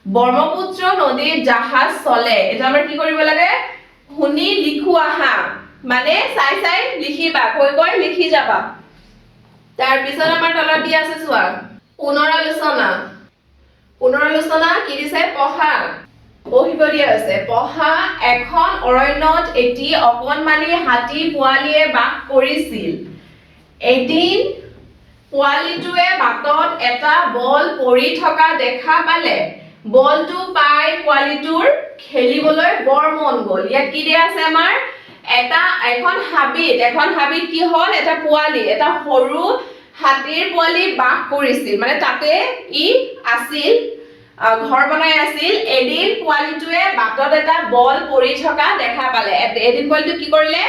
ব্ৰহ্মপুত্ৰ নদীত জাহাজ চলে এটা আমাৰ কি কৰিব লাগে শুনি লিখো আহা মানে চাই লিখিবা কৈ লিখি যাবা তাৰ পিছত আমাৰ তলত দিয়া আছে চোৱা পুনৰালোচনা কি দিছে পঢ়া পঢ়িব দিয়া আছে পঢ়া এখন অৰণ্যত এটি অকণমানি হাতী পোৱালীয়ে বাস কৰিছিল এদিন পোৱালীটোৱে বাটত এটা বল পৰি থকা দেখা পালে বলটো পাই পোৱালীটোৰ খেলিবলৈ বৰ মন গ'ল ইয়াত কি দিয়া আছে আমাৰ এখন হাবিত কি হ'ল এটা পোৱালী এটা সৰু হাতীৰ পোৱালী বাস কৰিছিল মানে তাতে ই আছিল ঘৰ বনাই আছিল এদিন পোৱালীটোৱে বাটত এটা বল পৰি থকা দেখা পালে এদিন পোৱালীটো কি কৰিলে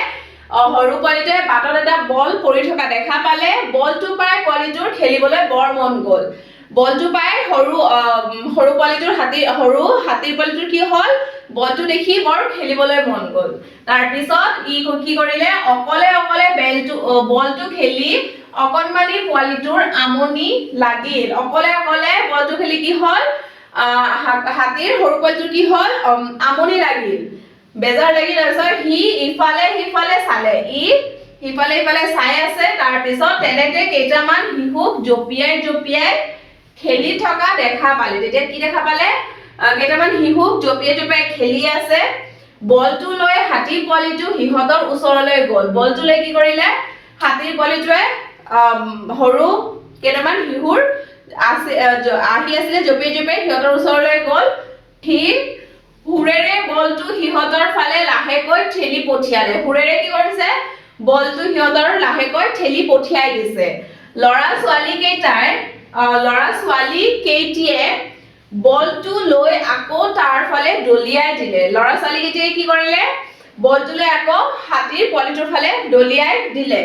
সৰু পোৱালীটোৱে বাটত এটা বল পৰি থকা দেখা পালে বলটো পাই পোৱালীটোৰ খেলিবলৈ বৰ মন গ'ল বলটো পাই সৰু পোৱালীটোৰ হাতীৰ পোৱালীটোৰ কি হ'ল বলটো দেখি বৰ খেলিবলৈ মন গ'ল তাৰ পিছত ই কি কৰিলে অকলে বলটো খেলি অকণমানি পোৱালীটোৰ আমনি লাগিল অকলে বলটো খেলি কি হ'ল হাতীৰ সৰু পোৱালীটোৰ কি হ'ল আমনি লাগিল বেজাৰ লাগিল তাৰপিছত সি ইফালে সিফালে চালে ই সিফালে চাই আছে তাৰ পিছত তেনেতে কেইটামান শিশুক জপিয়াই খেলি থকা দেখা পালে তেতিয়া কি দেখা পালে কেইটামান শিশুক জপিয়াই খেলি আছে বলটো লৈ হাতী পোৱালীটো সিহঁতৰ ওচৰলৈ গ'ল বলটো লৈ কি কৰিলে হাতীৰ পোৱালীটোৱে সৰু কেইটামান শিশুৰ আহি আছিলে জপিয়াই সিহঁতৰ ওচৰলৈ গ'ল সি হুৰেৰে বলটো সিহঁতৰ ফালে লাহেকৈ ঠেলি পঠিয়ালে হুৰেৰে কি কৰিছে বলটো সিহঁতৰ লাহেকৈ ঠেলি পঠিয়াই দিছে ল'ৰা ছোৱালী কেইটিয়ে বলটো লৈ আকৌ তাৰ ফালে দলিয়াই দিলে ল'ৰা ছোৱালী কেইটিয়ে কি কৰিলে বলটো লৈ আকৌ হাতীৰ পোৱালীটোৰ ফালে দলিয়াই দিলে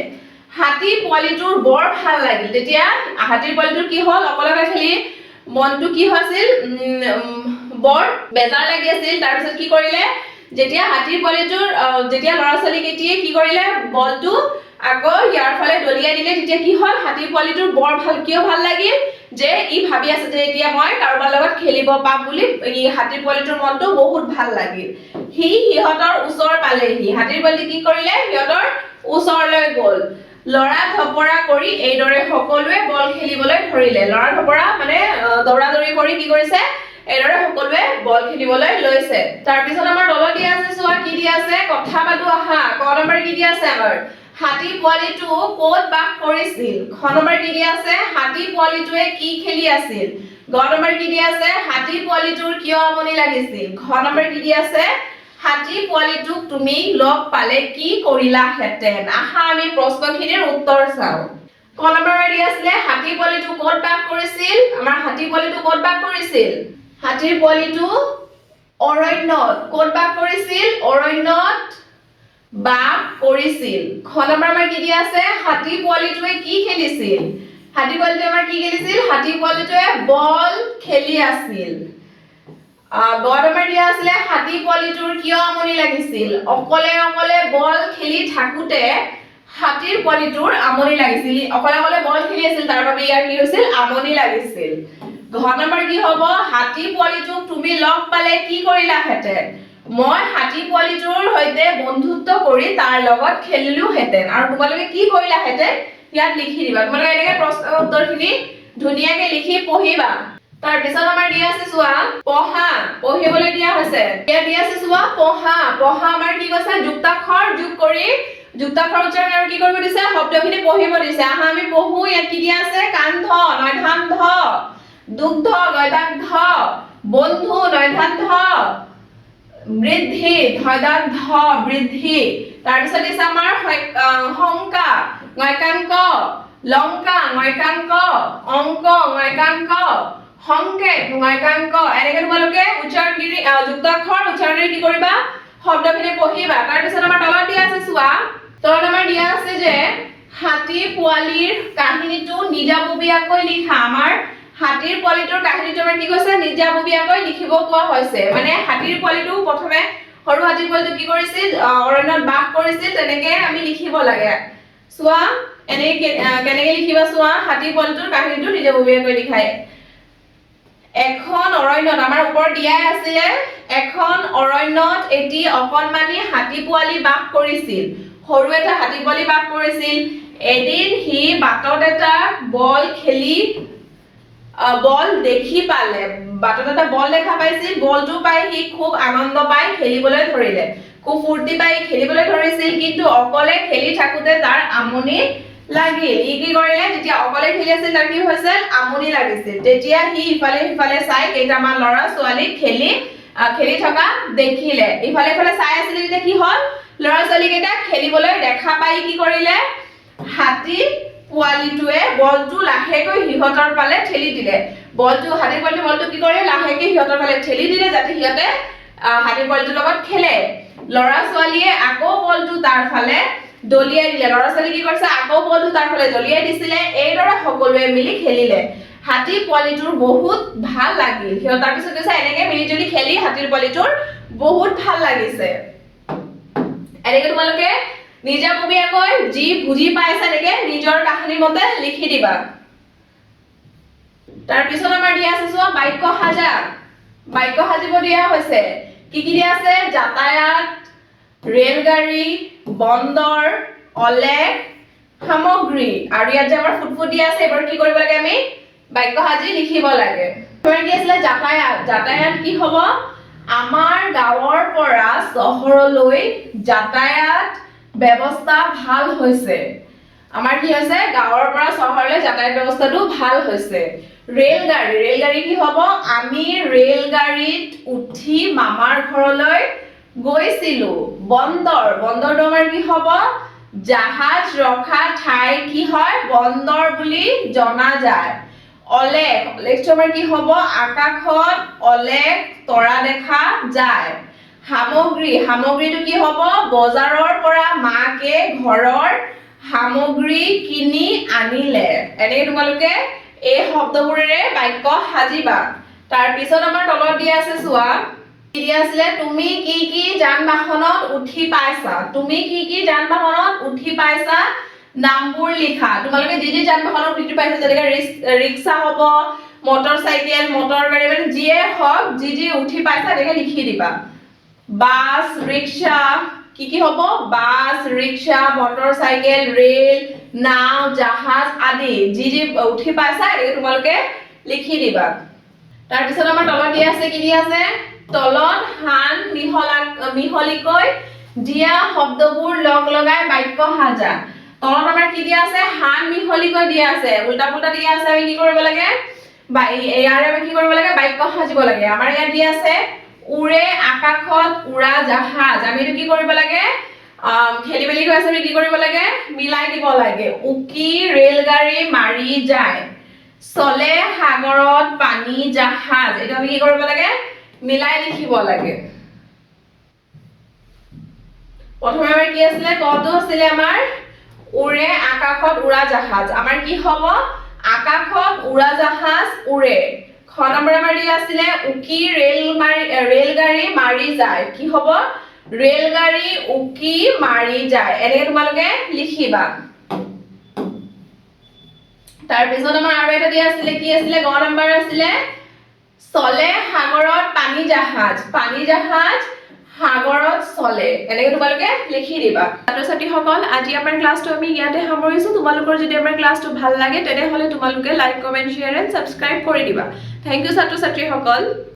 হাতী পোৱালীটোৰ বৰ ভাল লাগিল তেতিয়া হাতীৰ পোৱালীটোৰ কি হ'ল অকলে খেলি মনটো কি হৈছিল বৰ বেজাৰ লাগি আছিল তাৰ পিছত কি কৰিলে যেতিয়া হাতীৰ পোৱালীটোৰ যেতিয়া ল'ৰা ছোৱালী কেইটিয়ে কি কৰিলে বলটো আকৌ ইয়াৰ ফালে দলিয়াই দিলে তেতিয়া কি হ'ল হাতীৰ পোৱালীটোৰ বৰ ভাল লাগিল যে ই ভাবি আছে যে এতিয়া মই কাৰোবাৰ লগত খেলিব পাম বুলি ই হাতীৰ পোৱালীটোৰ মনটো বহুত ভাল লাগিল সিহঁতৰ ওচৰ পালেহি হাতীৰ পোৱালী কি কৰিলে সিহঁতৰ ওচৰলৈ গ'ল লৰা ধপৰা কৰি এইদৰে সকলোৱে বল খেলিবলৈ ধৰিলে লৰা ধপৰা মানে দৌৰা-দৌৰি কৰি কি কৰিছে এইদৰে সকলোৱে বল খেলিবলৈ লৈছে তাৰ পিছত আমাৰ তলত দিয়া আছে চোৱা কি দিয়া আছে কথা পাতো আহা ক নম্বৰ কি দিয়া আছে আমাৰ হাতী পোৱালীটো ক'ত বাস কৰিছিল খ নম্বৰ কি দিয়া আছে হাতী পোৱালীটোৱে কি খেলি আছিল গ নম্বৰ কি দিয়া আছে হাতী পোৱালীটোৰ কিয় আমনি লাগিছিল ঘ নম্বৰ কি দিয়া আছে হাতী পোৱালীটোক তুমি লগ পালে কি কৰিলাহেঁতেন আহা আমি প্ৰশ্নখিনিৰ উত্তৰ চাওঁ ক নম্বৰ দিয়া আছিল হাতী পোৱালীটো ক'ত বাস কৰিছিল আমাৰ হাতী পোৱালীটো ক'ত বাস কৰিছিল হাতীৰ পোৱালীটো অৰণ্যত ক'ত বাস কৰিছিল অৰণ্যত বাস কৰিছিল খ নম্বৰ আমাৰ কি দিয়া আছে হাতী পোৱালীটোৱে কি খেলিছিল হাতী পোৱালীটোৱে আমাৰ কি খেলিছিল হাতী পোৱালীটোৱে বল খেলি আছিল গ নম্বৰ দিয়া আছিল হাতী পোৱালীটোৰ কিয় আমনি লাগিছিল অকলে বল খেলি থাকোতে হাতীৰ পোৱালীটোৰ আমনি লাগিছিল অকলে বল খেলি আছিল তাৰ বাবে ইয়াৰ কি হৈছিল আমনি লাগিছিল ঘ নম্বৰ কি হ'ব হাতী পোৱালীটোক তুমি লগ পালে কি কৰিলাহেঁতেন মই হাতী পোৱালীটোৰ সৈতে বন্ধুত্ব কৰি তাৰ লগত খেলিলোহেঁতেন আৰু তোমালোকে কি কৰিলাহেঁতেন ইয়াত লিখি দিবা তোমালোকে এনেকৈ প্ৰশ্ন উত্তৰখিনি ধুনীয়াকৈ লিখি পঢ়িবা তাৰ পিছত আমাৰ দিয়া আছে চোৱা পঢ়িবলৈ দিয়া হৈছে ইয়াত দিয়া আছে চোৱা পঢ়া আমাৰ কি কৈছে যুক্তাক্ষৰ যোগ কৰি যুক্তাক্ষৰ উচ্চাৰণ আৰু কি কৰিব দিছে শব্দখিনি পঢ়িব দিছে আহা আমি পঢ়ো ইয়াত কি দিয়া আছে কান্ধ নয়ধান্ধ দুগ্ধ গদান্ধ বন্ধু নয়ধান্ধ বৃদ্ধি ধয়দান্ধ বৃদ্ধি তাৰ পিছত দিছে আমাৰ শংকা নয়কাংক লংকা নয়কাংক অংক নয়কাংক সংকেত নয়কাংক এনেকৈ তোমালোকে উচ্চাৰণগিৰি যুক্তাক্ষৰ উচ্চাৰণে কি কৰিবা শব্দখিনি পঢ়িবা তাৰ পিছত আমাৰ তলত দিয়া আছে চোৱা তলত আমাৰ দিয়া আছে যে হাতী পোৱালীৰ কাহিনীটো নিজাববীয়াকৈ লিখা আমাৰ হাতীৰ পোৱালীটোৰ কাহিনীটো আমাৰ কি কৈছে নিজাববীয়াকৈ লিখিব কোৱা হৈছে মানে হাতীৰ পোৱালীটো প্ৰথমে সৰু হাতীৰ পোৱালীটো কি কৰিছিল অৰণ্যত বাস কৰিছিল তেনেকৈ আমি লিখিব লাগে চোৱা কেনেকৈ লিখিবা চোৱা হাতীৰ পোৱালীটোৰ কাহিনীটো নিজাববীয়াকৈ লিখায় এখন অৰণ্যত আমাৰ ওপৰত দিয়াই আছিলে এখন অৰণ্যত এটি অকণমানি হাতী পোৱালী বাস কৰিছিল সৰু এটা হাতী পোৱালী বাস কৰিছিল এদিন সি বাটত এটা বল খেলি বল দেখি পালে, বাটত এটা বল দেখা পাইছিল, বলটো পাই সি খুব আনন্দ পাই খেলিবলৈ ধৰিলে, খুব ফূৰ্তি পাই খেলিবলৈ ধৰিছিল, কিন্তু অকলে খেলি থাকোতে তাৰ আমনি লাগিল। ই কি কৰিলে, যেতিয়া অকলে খেলি আছিল তাৰ কি হৈছিল, আমনি লাগিছিল। তেতিয়া সি ইফালে সিফালে চাই কেইটামান ল'ৰা ছোৱালী খেলি থকা দেখিলে। ইফালে ইফালে চাই আছিল, তেতিয়া কি হ'ল, ল'ৰা ছোৱালী কেইটা খেলিবলৈ দেখা পাই কি কৰিলে, হাতী পোৱালিটোৱে বলটো লাহেকৈ সিহঁতৰ ফালে ঠেলি দিলে। হাতীৰ পোৱালিটোৱে বলটো কি কৰে, লাহেকৈ সিহঁতৰ ফালে ঠেলি দিলে, যাতে সিহঁতে হাতীৰ পোৱালিটোৰ লগত খেলে। ল'ৰা ছোৱালীয়ে আকৌ বলটো তাৰ ফালে দলিয়াই দিলে। ল'ৰা ছোৱালী কি কৰিছে, আকৌ বলটো তাৰ ফালে দলিয়াই দিছিলে। এইদৰে সকলোৱে মিলি খেলিলে। হাতী পোৱালিটোৰ বহুত ভাল লাগিল। সিহঁত তাৰপিছত কৈছে, এনেকে মিলিজুলি খেলি হাতীৰ পোৱালিটোৰ বহুত ভাল লাগিছে। এনেকে তোমালোকে নিজাববীয়াকৈ যি বুজি পাইছা এনেকে নিজৰ কাহিনী মতে লিখি দিবা। তাৰপিছত আমাৰ দিয়া আছে চোৱা বাক্য সাজা। বাক্য সাজিব দিয়া হৈছে। কি কি দিয়া আছে, যাতায়াত, ৰেলগাড়ী, বন্দৰ, অলেখ, সামগ্ৰী। আৰু ইয়াত যে আমাৰ ফুটফুট দিয়া আছে, এইবোৰ কি কৰিব লাগে, আমি বাক্য সাজি লিখিব লাগে। তোমাৰ কি আছিলে, যাতায়াত। যাতায়াত কি হ'ব, আমাৰ গাঁৱৰ পৰা চহৰলৈ যাতায়াত ব্যৱস্থা ভাল হৈছে। আমাৰ কি হৈছে, গাঁৱৰ পৰা চহৰলৈ যাতায়াত ব্যৱস্থাটো ভাল হৈছে। ৰেলগাড়ী। ৰেলগাড়ী কি হ'ব, আমি ৰেলগাড়ীত উঠি মামাৰ ঘৰলৈ গৈছিলো। বন্দৰ। বন্দৰটো আমাৰ কি হ'ব, জাহাজ ৰখা ঠাই কি হয়, বন্দৰ বুলি জনা যায়। অলেখ। অলেখটো আমাৰ কি হ'ব, আকাশত অলেখ তৰা দেখা যায়। সামগ্ৰী। সামগ্ৰীটো কি হ'ব, বজাৰৰ পৰা মাকে ঘৰৰ সামগ্ৰী কিনি আনিলে। এনেকে তোমালোকে এই শব্দবোৰেৰে বাক্য সাজিবা। তাৰপিছত আমাৰ তলত দিয়া আছে চোৱা, কি দিয়া আছিলে, তুমি কি কি যান বাহনত উঠি পাইছা। তুমি কি কি যান বাহনত উঠি পাইছা নামবোৰ লিখা। তোমালোকে যি যি যান বাহনত উঠি পাইছা, যেনেকে ৰিক্সা হ'ব, মটৰ চাইকেল, মটৰ গাড়ী, মানে যিয়ে হওক যি যি উঠি পাইছা এনেকে লিখি দিবা। বাছ, ৰিক্সা, কি কি হ'ব, bus, rickshaw, motor cycle, rail, নাও, জাহাজ আদি যি যি উঠি পাইছা এনেকে তোমালোকে লিখি দিবা। তাৰপিছত আমাৰ তলত দিয়া আছে, কি দিয়া আছে, তলত হান মিহলিকৈ দিয়া শব্দবোৰ লগ লগাই বাক্য সাজা। তলত আমাৰ কি দিয়া আছে, হান মিহলিকৈ দিয়া আছে, উল্টা পুল্টা দিয়া আছে। আমি কি কৰিব লাগে, ইয়াৰে আমি কি কৰিব লাগে, বাক্য সাজিব লাগে। আমাৰ ইয়াত দিয়া আছে, উৰে আকাশত উৰা জাহাজ। আমি এইটো কি কৰিব লাগে, খেলি মেলি হৈ আছে, আমি কি কৰিব লাগে, মিলাই দিব লাগে। উকি ৰেলগাড়ী মাৰি যায়। চলে সাগৰত পানী জাহাজ। এইটো আমি কি কৰিব লাগে, মিলাই লিখিব লাগে। প্ৰথমে আমাৰ কি আছিলে, কটো আছিলে আমাৰ উৰে আকাশত উৰা জাহাজ। আমাৰ কি হ'ব, আকাশত উৰা জাহাজ উৰে। খ নম্বৰ আমাৰ দিয়া আছিলে, উকি ৰেলগাড়ী মাৰি যায়। কি হ'ব, ৰেলগাড়ী উকি মাৰি যায়। এনেকে তোমালোকে লিখিবা। তাৰপিছত আমাৰ আৰু এটা দিয়া আছিলে, কি আছিলে, গ নম্বৰ আছিলে, চলে সাগৰত পানী জাহাজ। পানী জাহাজ সাগৰত চলে। এনেকে তোমালোকে লিখি দিবা। ছাত্ৰ ছাত্ৰীসকল, আজি আমাৰ ক্লাছটো আমি ইয়াতে সামৰিছো। তোমালোকৰ যদি আমাৰ ক্লাছটো ভাল লাগে তেনেহলে তোমালোকে like, comment, share and subscribe কৰি দিবা। থেংক ইউ ছাত্ৰ ছাত্ৰীসকল।